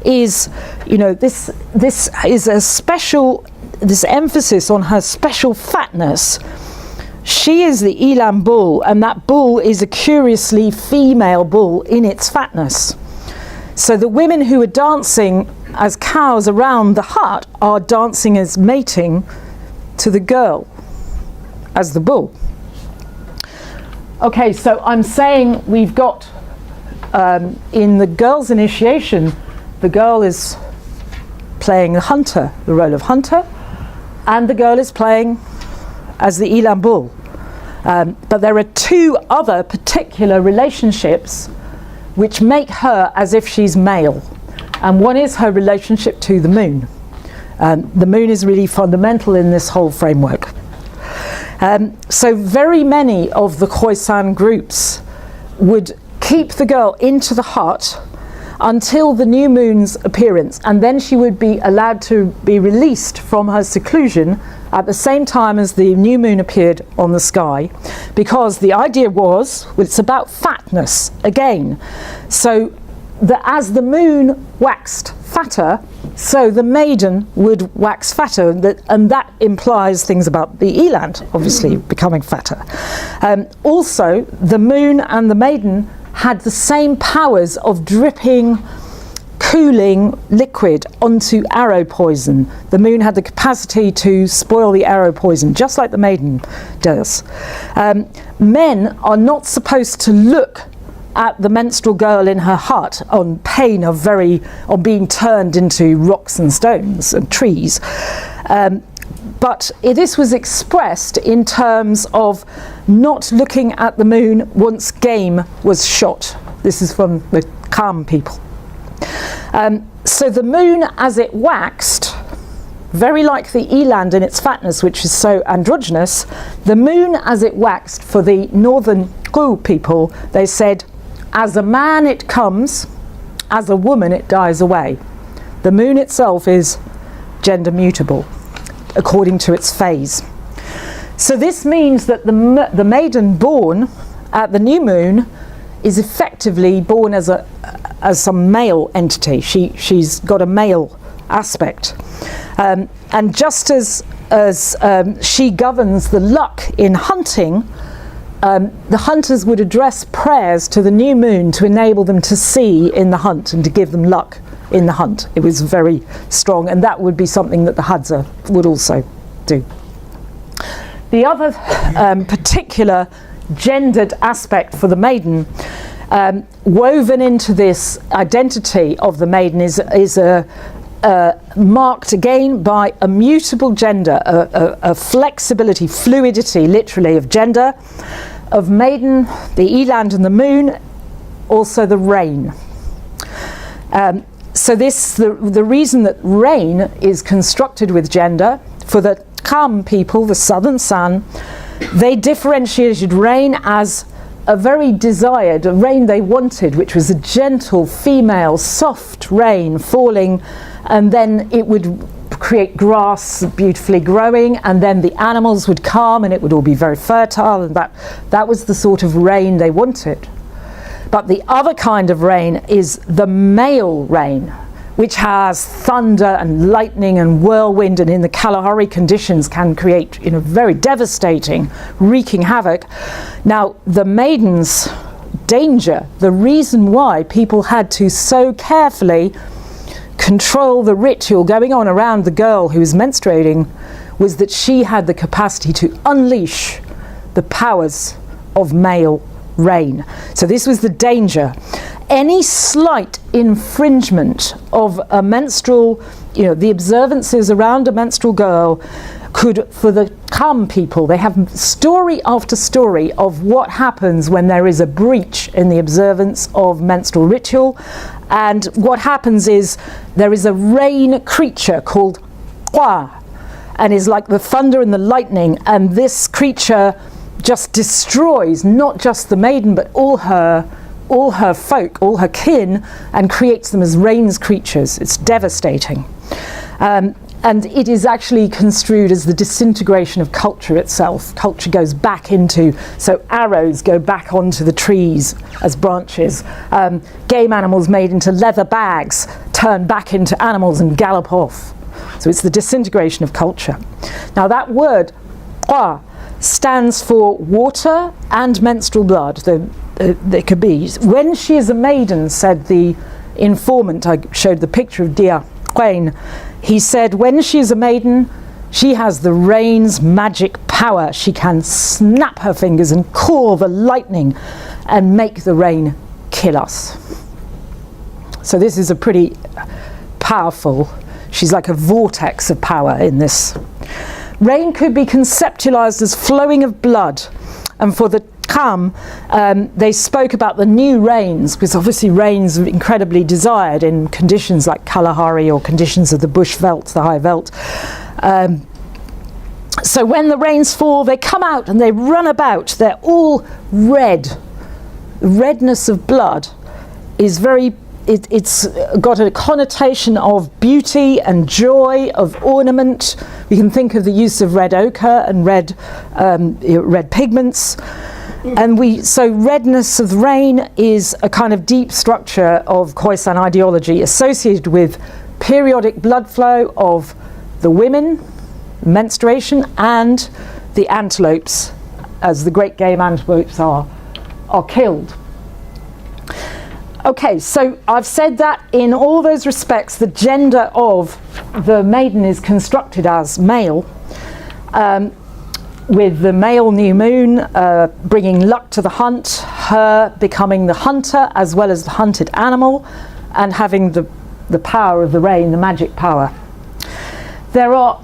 is, this is a special, this emphasis on her special fatness. She is the eland bull, and that bull is a curiously female bull in its fatness. So the women who are dancing as cows around the hut are dancing as mating to the girl as the bull. Okay, so I'm saying we've got, in the girl's initiation, the girl is playing the hunter, the role of hunter, and the girl is playing as the eland bull. But there are two other particular relationships which make her as if she's male. And one is her relationship to the moon. The moon is really fundamental in this whole framework. So very many of the Khoesan groups would keep the girl into the hut until the new moon's appearance, and then she would be allowed to be released from her seclusion at the same time as the new moon appeared on the sky, because the idea was, well, it's about fatness again. So as the moon waxed fatter, so the maiden would wax fatter, and that implies things about the eland, obviously, becoming fatter. Also, the moon and the maiden had the same powers of dripping, cooling liquid onto arrow poison. The moon had the capacity to spoil the arrow poison, just like the maiden does. Men are not supposed to look at the menstrual girl in her hut on pain of being turned into rocks and stones and trees. But this was expressed in terms of not looking at the moon once game was shot. This is from the calm people. So the moon, as it waxed, very like the eland in its fatness, which is so androgynous, the moon as it waxed, for the northern Kru people, they said, as a man it comes, as a woman it dies away. The moon itself is gender mutable, according to its phase. So this means that the maiden born at the new moon is effectively born as some male entity. She's got a male aspect, and just as she governs the luck in hunting, the hunters would address prayers to the new moon to enable them to see in the hunt and to give them luck in the hunt. It was very strong, and that would be something that the Hadza would also do. The other particular gendered aspect for the maiden, woven into this identity of the maiden, is marked again by a mutable gender, a flexibility, fluidity, literally, of gender, of maiden, the eland and the moon, also the rain. So the reason that rain is constructed with gender, for the Kam people, the southern San, they differentiated rain as a very desired, a rain they wanted, which was a gentle, female, soft rain falling, and then it would create grass beautifully growing, and then the animals would come and it would all be very fertile, and that was the sort of rain they wanted. But the other kind of rain is the male rain, which has thunder and lightning and whirlwind, and in the Kalahari conditions can create very devastating, wreaking havoc. Now, the maiden's danger, the reason why people had to so carefully control the ritual going on around the girl who was menstruating was that she had the capacity to unleash the powers of male rain. So this was the danger. Any slight infringement of a menstrual, the observances around a menstrual girl could, for the Kham people, they have story after story of what happens when there is a breach in the observance of menstrual ritual. And what happens is there is a rain creature called Khoa, and is like the thunder and the lightning, and this creature just destroys not just the maiden but all her folk, all her kin, and creates them as rain's creatures. It's devastating. And it is actually construed as the disintegration of culture itself. Culture goes back into, so arrows go back onto the trees as branches. Game animals made into leather bags turn back into animals and gallop off. So it's the disintegration of culture. Now that word, Khoa, stands for water and menstrual blood. There could be. When she is a maiden, said the informant, I showed the picture of Dia Quain, he said when she is a maiden, she has the rain's magic power. She can snap her fingers and call the lightning and make the rain kill us. So this is a pretty powerful, she's like a vortex of power in this. Rain could be conceptualized as flowing of blood, and for the Kham, they spoke about the new rains, because obviously rains are incredibly desired in conditions like Kalahari or conditions of the bush veldt, the high veldt. So when the rains fall, they come out and they run about. They're all red. The redness of blood is it's got a connotation of beauty and joy, of ornament. We can think of the use of red ochre and red pigments. And so redness of rain is a kind of deep structure of Khoesan ideology associated with periodic blood flow of the women, menstruation, and the antelopes, as the great game antelopes are killed. Okay, so I've said that in all those respects the gender of the maiden is constructed as male, with the male new moon bringing luck to the hunt, her becoming the hunter as well as the hunted animal, and having the power of the rain, the magic power. There are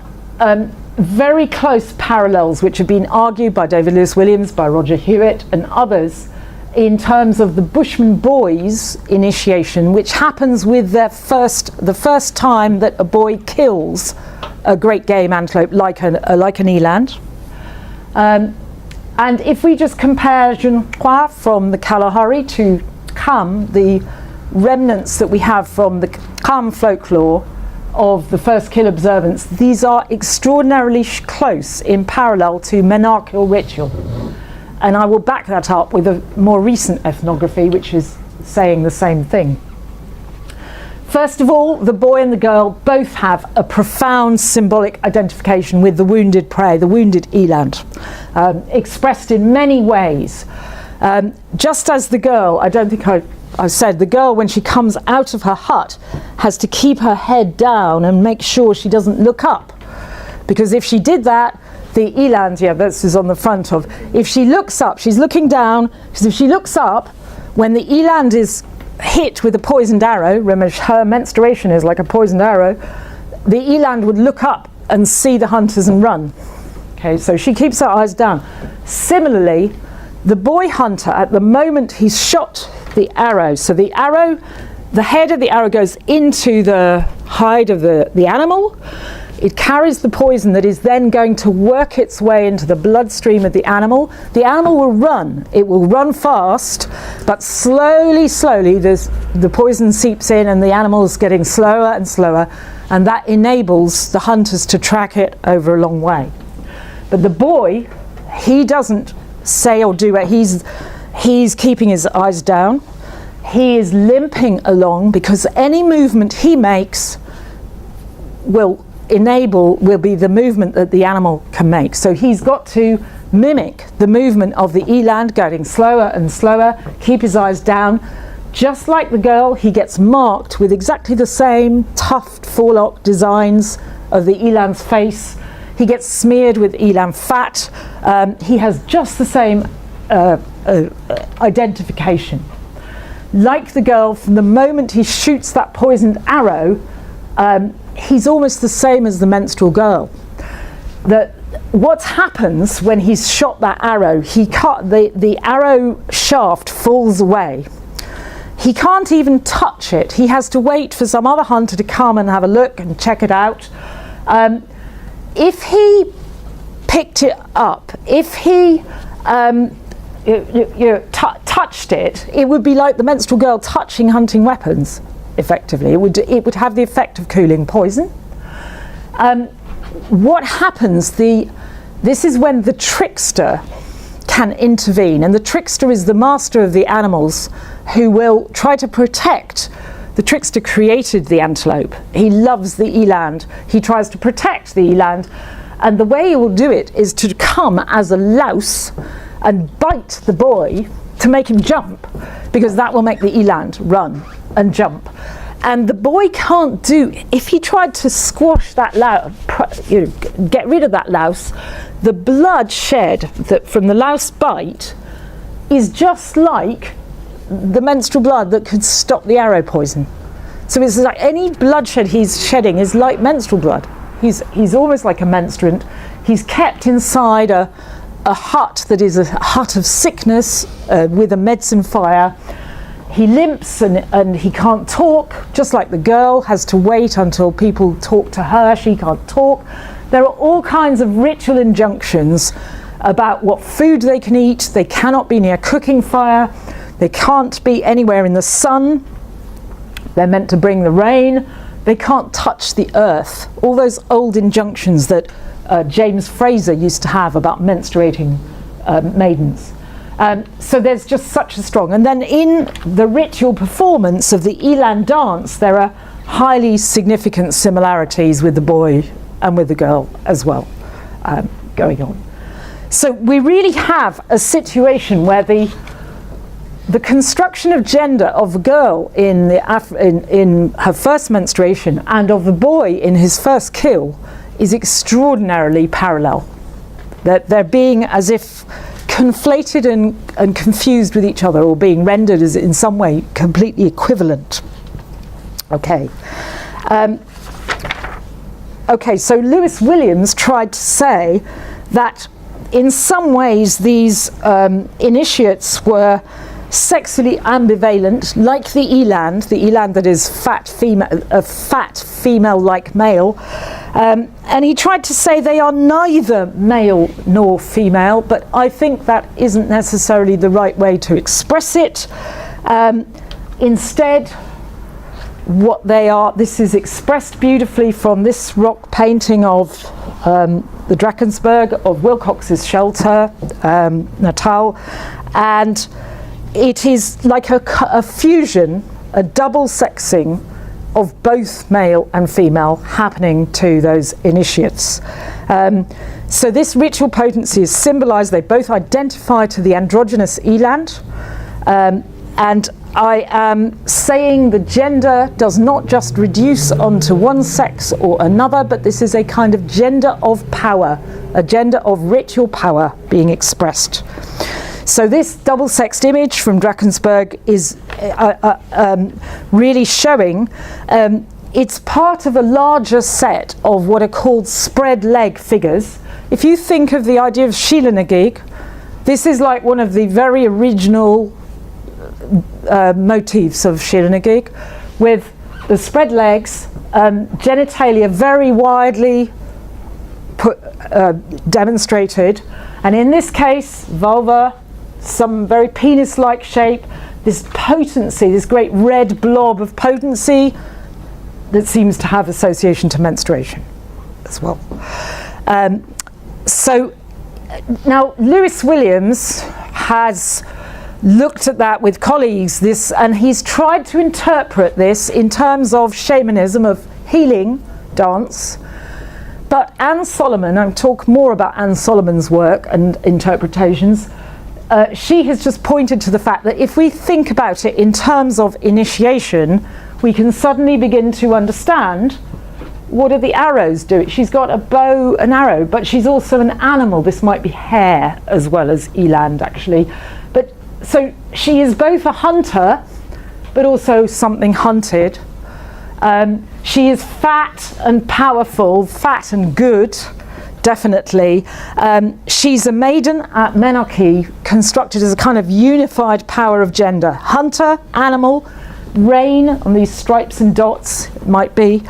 very close parallels which have been argued by David Lewis Williams, by Roger Hewitt and others, in terms of the Bushman boys' initiation, which happens with the first time that a boy kills a great game antelope like an eland. And if we just compare Khoa from the Kalahari to Kham, the remnants that we have from the Kham folklore of the first kill observance, these are extraordinarily close in parallel to menarcheal ritual. And I will back that up with a more recent ethnography which is saying the same thing. First of all, the boy and the girl both have a profound symbolic identification with the wounded prey, the wounded eland, expressed in many ways. Just as the girl, I don't think I said, the girl when she comes out of her hut has to keep her head down and make sure she doesn't look up. Because if she did that, the eland, this is on the front of, if she looks up, she's looking down, because if she looks up, when the eland is hit with a poisoned arrow, remember her menstruation is like a poisoned arrow, the eland would look up and see the hunters and run. Okay, so she keeps her eyes down. Similarly, the boy hunter, at the moment he's shot the arrow, so the arrow, the head of the arrow goes into the hide of the animal. It carries the poison that is then going to work its way into the bloodstream of the animal. The animal will run. It will run fast, but slowly, the poison seeps in and the animal is getting slower and slower, and that enables the hunters to track it over a long way. But the boy, he doesn't say or do it. He's keeping his eyes down. He is limping along because any movement he makes will be the movement that the animal can make. So he's got to mimic the movement of the eland, getting slower and slower, keep his eyes down. Just like the girl, he gets marked with exactly the same tuft forelock designs of the eland's face. He gets smeared with eland fat. He has just the same identification. Like the girl, from the moment he shoots that poisoned arrow, he's almost the same as the menstrual girl. What happens when he's shot that arrow, the arrow shaft falls away. He can't even touch it. He has to wait for some other hunter to come and have a look and check it out. If he picked it up, if he touched it, it would be like the menstrual girl touching hunting weapons, effectively. It would have the effect of cooling poison. What happens, this is when the trickster can intervene, and the trickster is the master of the animals who will try to protect. The trickster created the antelope. He loves the eland. He tries to protect the eland, and the way he will do it is to come as a louse and bite the boy to make him jump, because that will make the eland run and jump. And the boy can't do, if he tried to squash that louse, get rid of that louse, the blood shed from the louse bite is just like the menstrual blood that could stop the arrow poison. So it's like any bloodshed he's shedding is like menstrual blood. He's almost like a menstruant. He's kept inside a hut that is a hut of sickness with a medicine fire. He limps and he can't talk, just like the girl has to wait until people talk to her. She can't talk. There are all kinds of ritual injunctions about what food they can eat. They cannot be near cooking fire. They can't be anywhere in the sun. They're meant to bring the rain. They can't touch the earth. All those old injunctions that James Fraser used to have about menstruating maidens. So there's just such a strong, and then in the ritual performance of the eland dance, there are highly significant similarities with the boy and with the girl as well going on. So we really have a situation where the construction of gender of a girl in her first menstruation and of the boy in his first kill is extraordinarily parallel. That they're being as if conflated and confused with each other, or being rendered as in some way completely equivalent. Okay. So Lewis Williams tried to say that in some ways these initiates were sexually ambivalent, like the eland that is a fat female-like male, and he tried to say they are neither male nor female, but I think that isn't necessarily the right way to express it. Instead, what they are, this is expressed beautifully from this rock painting of the Drakensberg of Wilcox's shelter, Natal, and it is like a fusion, a double sexing of both male and female happening to those initiates. So this ritual potency is symbolized, they both identify to the androgynous eland, and I am saying the gender does not just reduce onto one sex or another, but this is a kind of gender of power, a gender of ritual power being expressed. So this double-sexed image from Drakensberg is really showing it's part of a larger set of what are called spread leg figures. If you think of the idea of Schillenegig, this is like one of the very original motifs of Schillenegig, with the spread legs, genitalia very widely demonstrated, and in this case, vulva, some very penis-like shape, this potency, this great red blob of potency that seems to have association to menstruation as well. So now Lewis Williams has looked at that with colleagues, and he's tried to interpret this in terms of shamanism, of healing dance, But Anne Solomon, I'll talk more about Anne Solomon's work and interpretations. She has just pointed to the fact that if we think about it in terms of initiation, we can suddenly begin to understand what are the arrows doing. She's got a bow and arrow, but she's also an animal. This might be hare as well as eland, actually. But so she is both a hunter, but also something hunted. She is fat and powerful, fat and good, definitely. She's a maiden at menarche, constructed as a kind of unified power of gender. Hunter, animal, rain on these stripes and dots, it might be.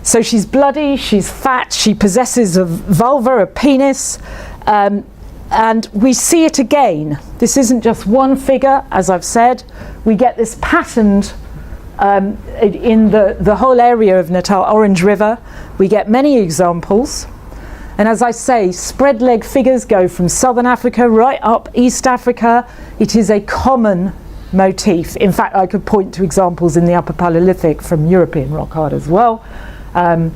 So she's bloody, she's fat, she possesses a vulva, a penis, and we see it again. This isn't just one figure, as I've said. We get this patterned in the whole area of Natal, Orange River. We get many examples. And as I say, spread leg figures go from southern Africa right up East Africa. It is a common motif. In fact, I could point to examples in the Upper Paleolithic from European rock art as well. And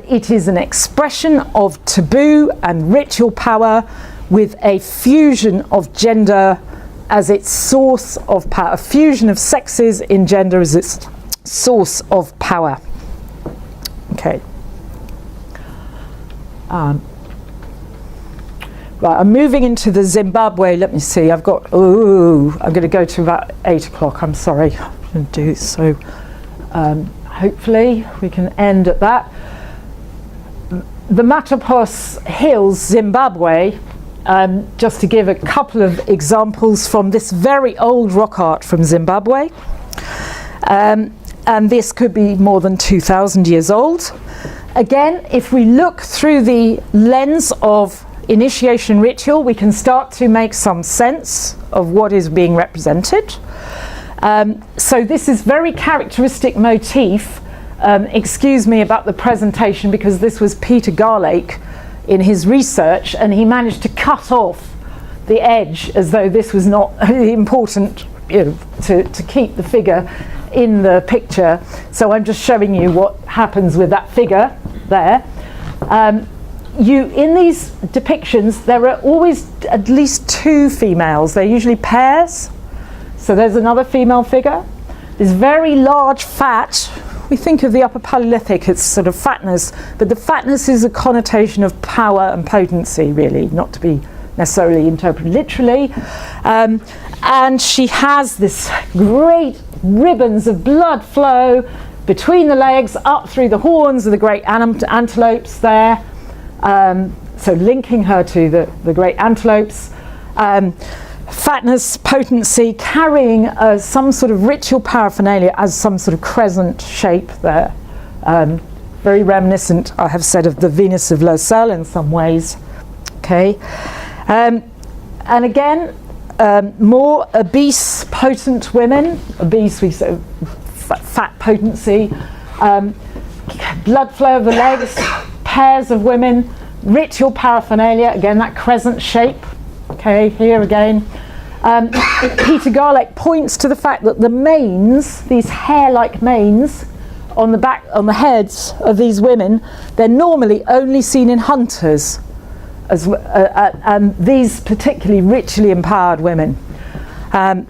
it is an expression of taboo and ritual power with a fusion of gender as its source of power, a fusion of sexes in gender as its source of power. Okay. Right, I'm moving into the Zimbabwe. Let me see. I'm going to go to about 8 o'clock. I'm sorry. I'm going to do so. Hopefully we can end at that. The Matapos Hills, Zimbabwe. Just to give a couple of examples from this very old rock art from Zimbabwe. And this could be more than 2,000 years old. Again, if we look through the lens of initiation ritual, we can start to make some sense of what is being represented. So this is very characteristic motif. Excuse me about the presentation, because this was Peter Garlake in his research, and he managed to cut off the edge as though this was not important, to keep the figure in the picture. So I'm just showing you what happens with that figure there. In these depictions, there are always at least two females. They're usually pairs. So there's another female figure. This very large fat. We think of the Upper Paleolithic, it's sort of fatness, but the fatness is a connotation of power and potency, really, not to be necessarily interpreted literally. And she has this great ribbons of blood flow between the legs, up through the horns of the great antelopes there. So linking her to the great antelopes. Fatness, potency, carrying some sort of ritual paraphernalia as some sort of crescent shape there. Very reminiscent, I have said, of the Venus of Losel in some ways. Okay. And again, more obese, potent women. Obese, we say fat potency. Blood flow of the legs, pairs of women, ritual paraphernalia, again that crescent shape. Okay, here again. Peter Garlake points to the fact that the manes, these hair-like manes on the back, on the heads of these women, they're normally only seen in hunters, and these particularly ritually empowered women. And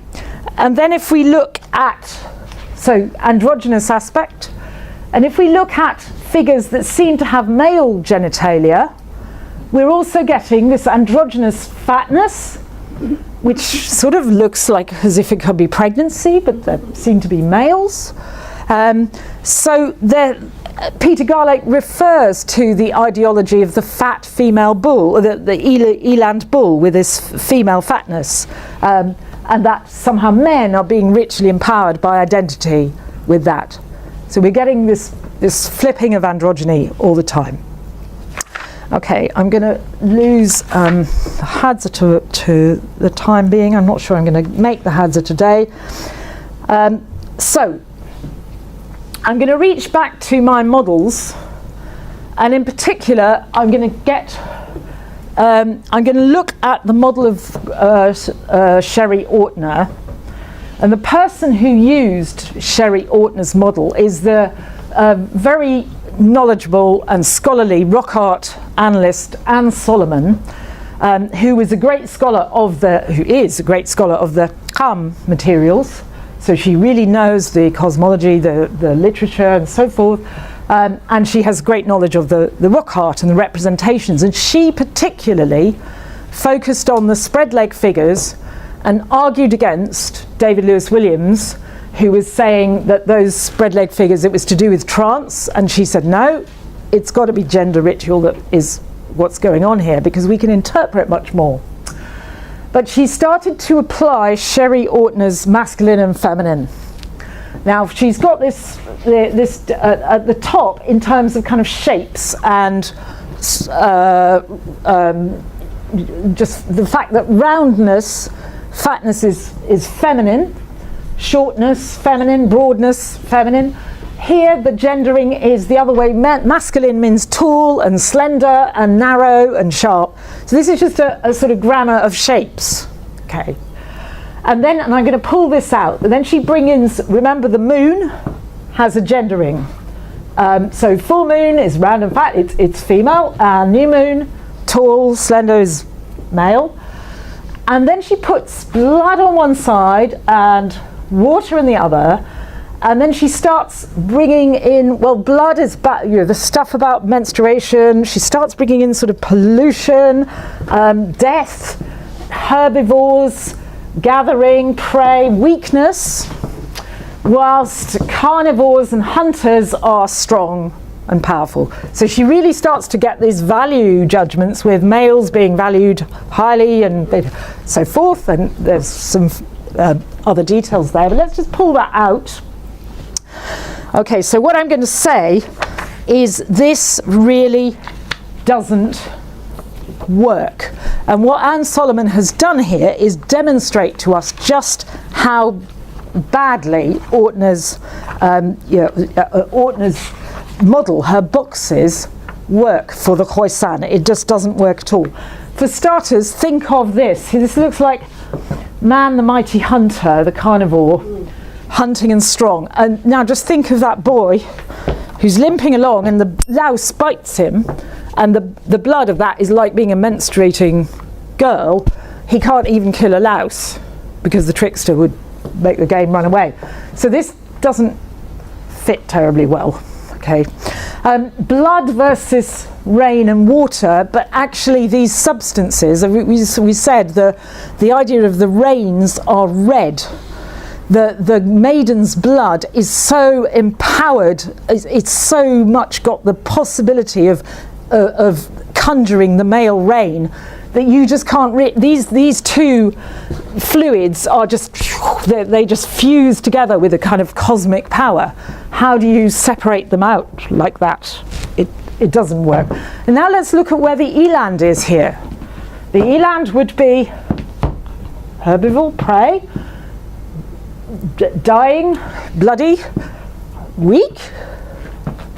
then if we look at, so androgynous aspect, and if we look at figures that seem to have male genitalia, we're also getting this androgynous fatness, which sort of looks like as if it could be pregnancy, but there seem to be males. So Peter Garlake refers to the ideology of the fat female bull, the Eland bull with this female fatness, and that somehow men are being ritually empowered by identity with that. So we're getting this flipping of androgyny all the time. Okay, I'm going to lose the Hadza to the time being. I'm not sure I'm going to make the Hadza today. So I'm going to reach back to my models, and in particular, I'm going to look at the model of Sherry Ortner, and the person who used Sherry Ortner's model is the very knowledgeable and scholarly rock art analyst Anne Solomon, who is a great scholar of the Kham materials. So she really knows the cosmology, the literature and so forth, and she has great knowledge of the rock art and the representations, and she particularly focused on the spread leg figures and argued against David Lewis Williams, who was saying that those spread leg figures, it was to do with trance, and she said no, it's got to be gender ritual that is what's going on here, because we can interpret much more. But she started to apply Sherry Ortner's masculine and feminine. Now she's got this at the top in terms of kind of shapes and just the fact that roundness, fatness is feminine, shortness feminine, broadness feminine. Here the gendering is the other way. Masculine means tall and slender and narrow and sharp. So this is just a sort of grammar of shapes. Okay. And I'm going to pull this out. And then she brings in, remember the moon has a gendering. So full moon is round and fat, it's female. New moon, tall, slender is male. And then she puts blood on one side and water in the other. And then she starts bringing in, well, blood is the stuff about menstruation. She starts bringing in sort of pollution, death, herbivores, gathering, prey, weakness, whilst carnivores and hunters are strong and powerful. So she really starts to get these value judgments, with males being valued highly and so forth. And there's some other details there, but let's just pull that out. Okay, so what I'm going to say is this really doesn't work. And what Anne Solomon has done here is demonstrate to us just how badly Ortner's model, her boxes, work for the Khoesan. It just doesn't work at all. For starters, think of this. This looks like man the mighty hunter, the carnivore, hunting and strong. And now just think of that boy who's limping along and the louse bites him, and the blood of that is like being a menstruating girl. He can't even kill a louse because the trickster would make the game run away. So this doesn't fit terribly well. Okay, blood versus rain and water, but actually these substances, we said the idea of the rains are red. The maiden's blood is so empowered, it's so much got the possibility of conjuring the male rain that you just can't these two fluids are just, they just fuse together with a kind of cosmic power. How do you separate them out like that? It doesn't work. And now let's look at where the Eland is here. The Eland would be herbivore, prey, dying, bloody, weak.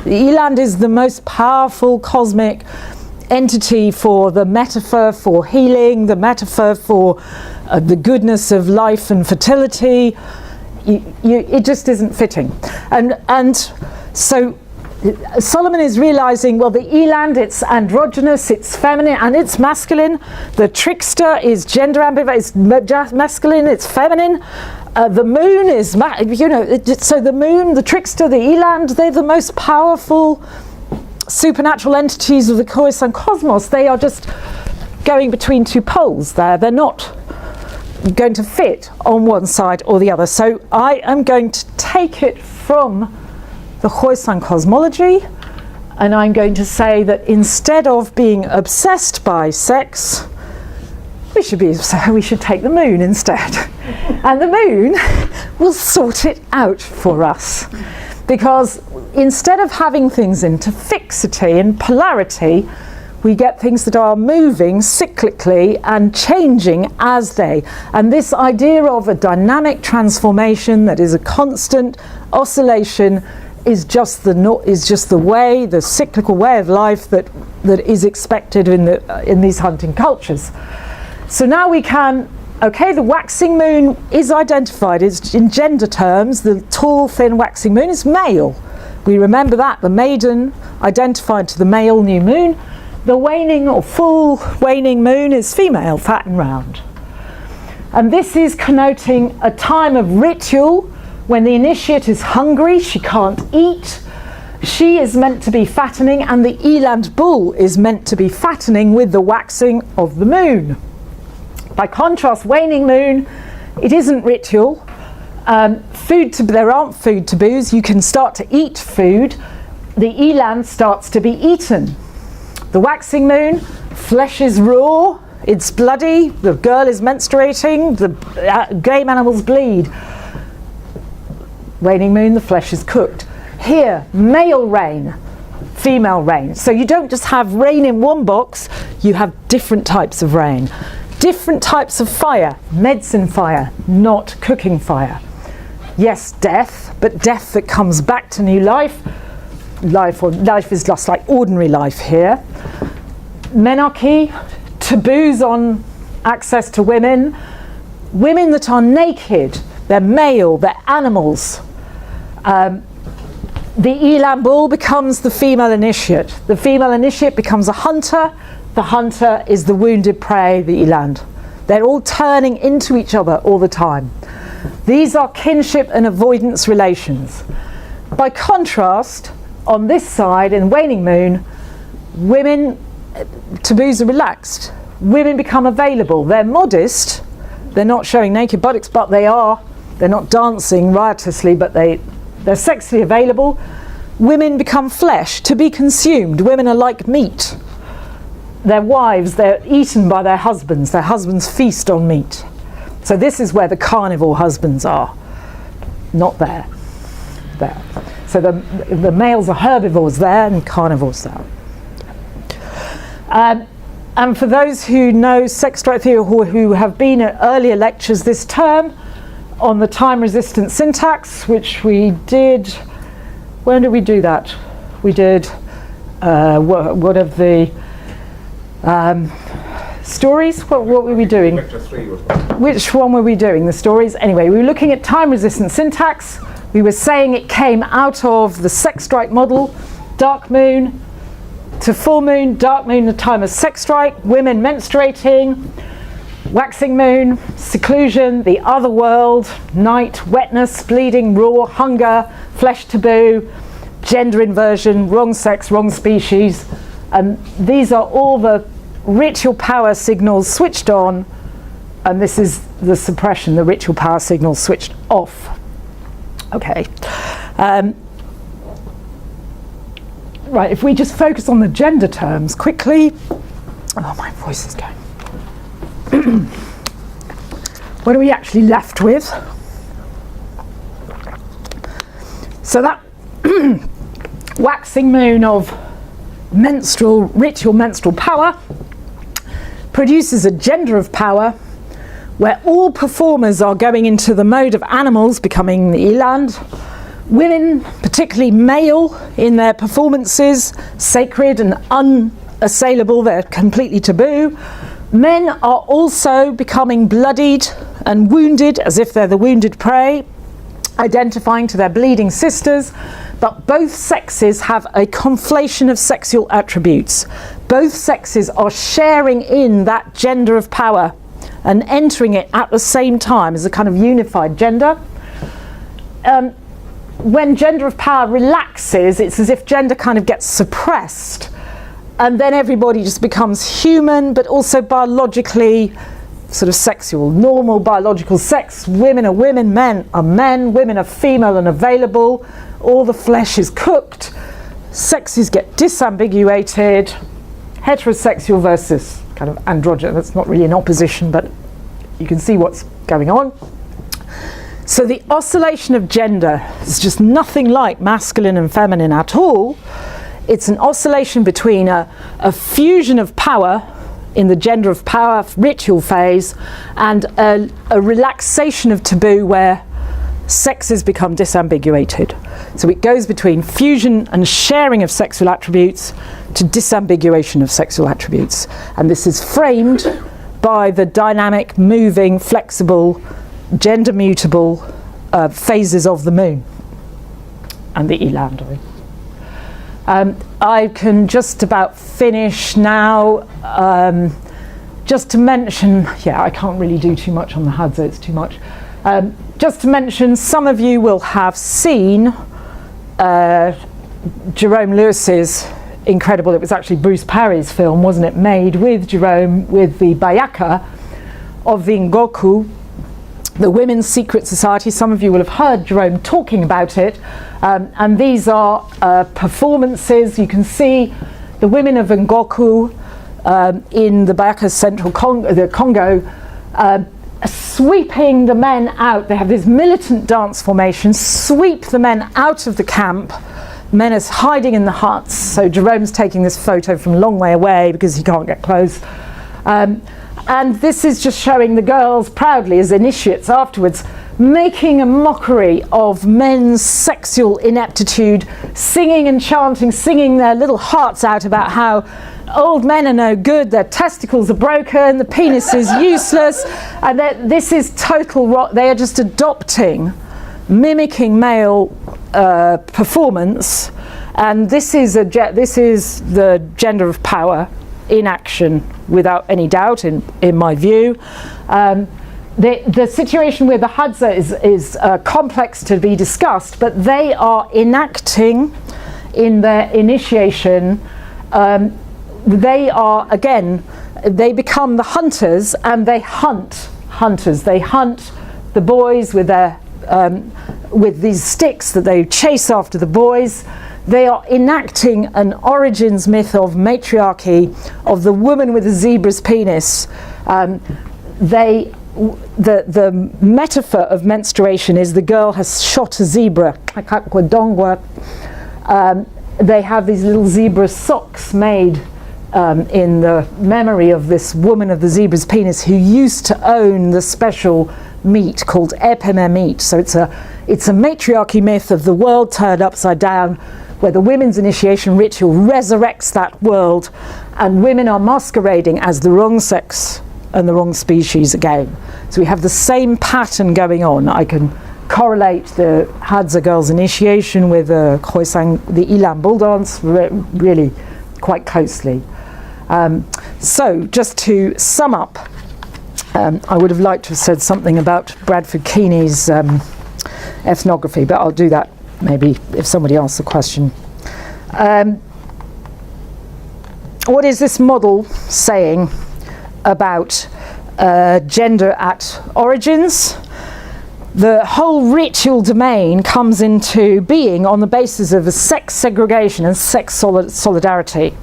The Eland is the most powerful cosmic entity for the metaphor for healing, the metaphor for the goodness of life and fertility. It just isn't fitting. And so Solomon is realizing, well, the Eland, it's androgynous, it's feminine, and it's masculine. The trickster is gender ambivalent, it's masculine, it's feminine. The moon is, so the moon, the trickster, the Eland, they're the most powerful supernatural entities of the Khoesan cosmos. They are just going between two poles there. They're not going to fit on one side or the other. So I am going to take it from the Khoesan cosmology, and I'm going to say that instead of being obsessed by sex, we should take the moon instead. And the moon will sort it out for us. Because instead of having things into fixity and polarity, we get things that are moving cyclically and changing as they. And this idea of a dynamic transformation that is a constant oscillation is just the way, the cyclical way of life that is expected in these hunting cultures. So now we can. Okay, the waxing moon is identified as, in gender terms, the tall, thin waxing moon is male. We remember that. The maiden identified to the male new moon. The waning or full waning moon is female, fat and round. And this is connoting a time of ritual when the initiate is hungry, she can't eat. She is meant to be fattening, and the Eland bull is meant to be fattening with the waxing of the moon. By contrast, waning moon, it isn't ritual. There aren't food taboos. You can start to eat food. The Eland starts to be eaten. The waxing moon, flesh is raw, it's bloody, the girl is menstruating, the game animals bleed. Waning moon, the flesh is cooked. Here, male rain, female rain. So you don't just have rain in one box, you have different types of rain. Different types of fire, medicine fire, not cooking fire. Yes, death, but death that comes back to new life. Life is just like ordinary life here. Menarche, taboos on access to women. Women that are naked, they're male, they're animals. The Eland bull becomes the female initiate. The female initiate becomes a hunter. The hunter is the wounded prey, the Eland. They're all turning into each other all the time. These are kinship and avoidance relations. By contrast, on this side, in waning moon, women, taboos are relaxed. Women become available. They're modest. They're not showing naked buttocks, but they are. They're not dancing riotously, but they're sexually available. Women become flesh, to be consumed. Women are like meat. Their wives, they're eaten by their husbands. Their husbands feast on meat. So this is where the carnivore husbands are. Not there. There. So the males are herbivores there and carnivores there. And for those who know sex drive theory or who have been at earlier lectures this term on the time-resistant syntax, which we did, when did we do that? We did one of the stories. What were we doing? Lecture 3 was one. Which one were we doing? The stories? Anyway, we were looking at time-resistant syntax. We were saying it came out of the sex strike model, dark moon to full moon, dark moon, the time of sex strike, women menstruating, waxing moon, seclusion, the other world, night, wetness, bleeding, raw, hunger, flesh taboo, gender inversion, wrong sex, wrong species. And these are all the ritual power signals switched on, and this is the suppression, the ritual power signals switched off. Okay. Right, if we just focus on the gender terms quickly. Oh, my voice is going. What are we actually left with? So that waxing moon of ritual menstrual power produces a gender of power where all performers are going into the mode of animals, becoming the Eland. Women, particularly male, in their performances, sacred and unassailable, they're completely taboo. Men are also becoming bloodied and wounded, as if they're the wounded prey, identifying to their bleeding sisters. But both sexes have a conflation of sexual attributes. Both sexes are sharing in that gender of power and entering it at the same time as a kind of unified gender. When gender of power relaxes, it's as if gender kind of gets suppressed, and then everybody just becomes human, but also biologically sort of sexual, normal biological sex. Women are women, men are men, women are female and available, all the flesh is cooked, sexes get disambiguated, heterosexual versus kind of androgynous. That's not really an opposition, but you can see what's going on. So the oscillation of gender is just nothing like masculine and feminine at all. It's an oscillation between a fusion of power in the gender of power ritual phase and a relaxation of taboo where sexes become disambiguated. So it goes between fusion and sharing of sexual attributes to disambiguation of sexual attributes. And this is framed by the dynamic, moving, flexible, gender mutable phases of the moon and the Eland. I can just about finish now. Just to mention, I can't really do too much on the Hadza, it's too much. Just to mention, some of you will have seen Jerome Lewis's incredible, it was actually Bruce Parry's film, wasn't it, made with Jerome, with the Bayaka of the Ngoku, the Women's Secret Society. Some of you will have heard Jerome talking about it, and these are performances. You can see the women of Ngoku in the Bayaka Central Congo, sweeping the men out. They have this militant dance formation, sweep the men out of the camp. Men are hiding in the huts, so Jerome's taking this photo from a long way away because he can't get close. And this is just showing the girls proudly as initiates afterwards, making a mockery of men's sexual ineptitude, singing and chanting, singing their little hearts out about how old men are no good, their testicles are broken, the penis is useless, and this is total they are just adopting, mimicking male performance, and this is the gender of power in action, without any doubt, in my view. The situation with the Hadza is complex to be discussed, but they are enacting in their initiation. They are, again, they become the hunters, and they hunt hunters. They hunt the boys with their with these sticks that they chase after the boys. They are enacting an origins myth of matriarchy, of the woman with the zebra's penis. The metaphor of menstruation is the girl has shot a zebra. They have these little zebra socks made in the memory of this woman of the zebra's penis who used to own the special meat called epeme meat. So it's a matriarchy myth of the world turned upside down, where the women's initiation ritual resurrects that world, and women are masquerading as the wrong sex and the wrong species again. So we have the same pattern going on. I can correlate the Hadza girls' initiation with the Eland bull dance really quite closely. So just to sum up, I would have liked to have said something about Bradford Keeney's ethnography, but I'll do that maybe if somebody asks a question. What is this model saying about gender at origins? The whole ritual domain comes into being on the basis of a sex segregation and sex solidarity.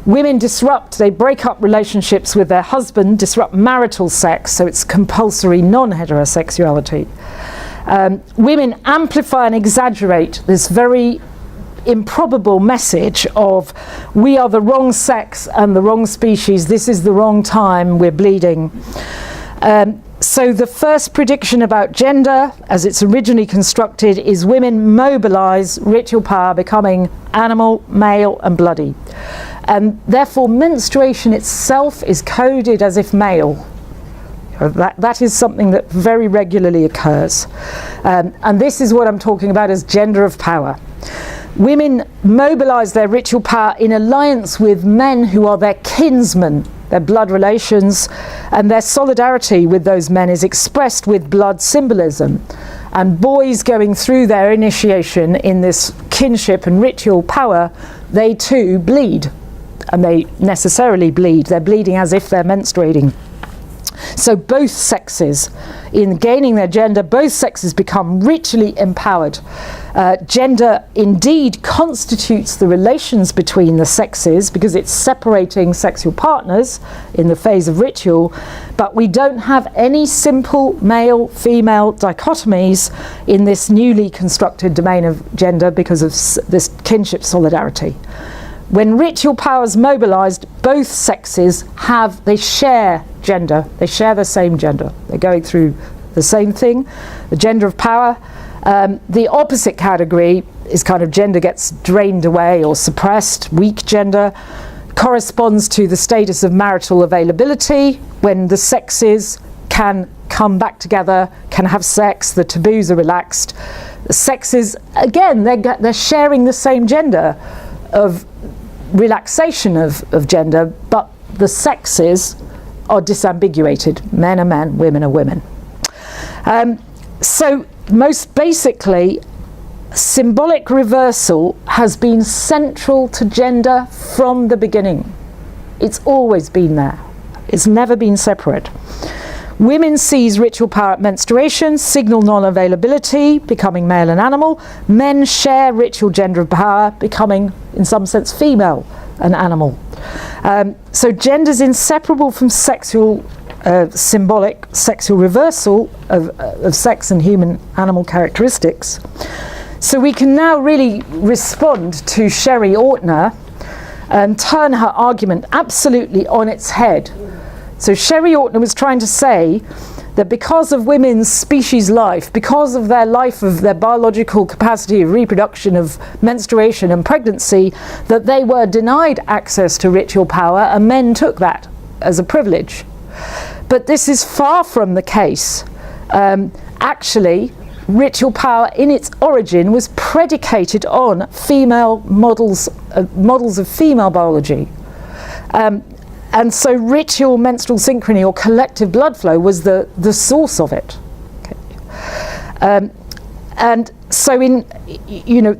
Women disrupt, they break up relationships with their husband, disrupt marital sex, so it's compulsory non-heterosexuality. Women amplify and exaggerate this very improbable message of we are the wrong sex and the wrong species, this is the wrong time, we're bleeding. So the first prediction about gender, as it's originally constructed, is women mobilize ritual power, becoming animal, male and bloody. And therefore menstruation itself is coded as if male. That is something that very regularly occurs. And this is what I'm talking about as gender of power. Women mobilize their ritual power in alliance with men who are their kinsmen, their blood relations, and their solidarity with those men is expressed with blood symbolism. And boys going through their initiation in this kinship and ritual power, they too bleed. And they necessarily bleed. They're bleeding as if they're menstruating. So both sexes, in gaining their gender, both sexes become ritually empowered. Gender indeed constitutes the relations between the sexes because it's separating sexual partners in the phase of ritual, but we don't have any simple male-female dichotomies in this newly constructed domain of gender because of this kinship solidarity. When ritual power is mobilized, both sexes they share gender, they share the same gender. They're going through the same thing, the gender of power. The opposite category is kind of gender gets drained away or suppressed. Weak gender corresponds to the status of marital availability, when the sexes can come back together, can have sex, the taboos are relaxed. The sexes, again, they're sharing the same gender. of relaxation of gender, but the sexes are disambiguated. Men are men, women are women. So most basically, symbolic reversal has been central to gender from the beginning. It's always been there. It's never been separate. Women seize ritual power at menstruation, signal non-availability, becoming male and animal. Men share ritual gender of power, becoming, in some sense, female and animal. So gender is inseparable from sexual, symbolic sexual reversal of sex and human animal characteristics. So we can now really respond to Sherry Ortner and turn her argument absolutely on its head. So Sherry Ortner was trying to say that because of women's species life, because of their life of their biological capacity of reproduction, of menstruation and pregnancy, that they were denied access to ritual power, and men took that as a privilege. But this is far from the case. Actually, ritual power in its origin was predicated on female models of female biology. And so ritual menstrual synchrony or collective blood flow was the source of it. Okay. And so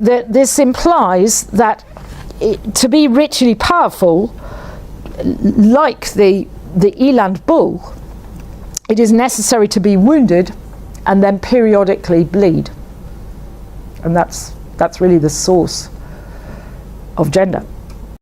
this implies that to be ritually powerful, like the Eland bull, it is necessary to be wounded and then periodically bleed. And that's really the source of gender.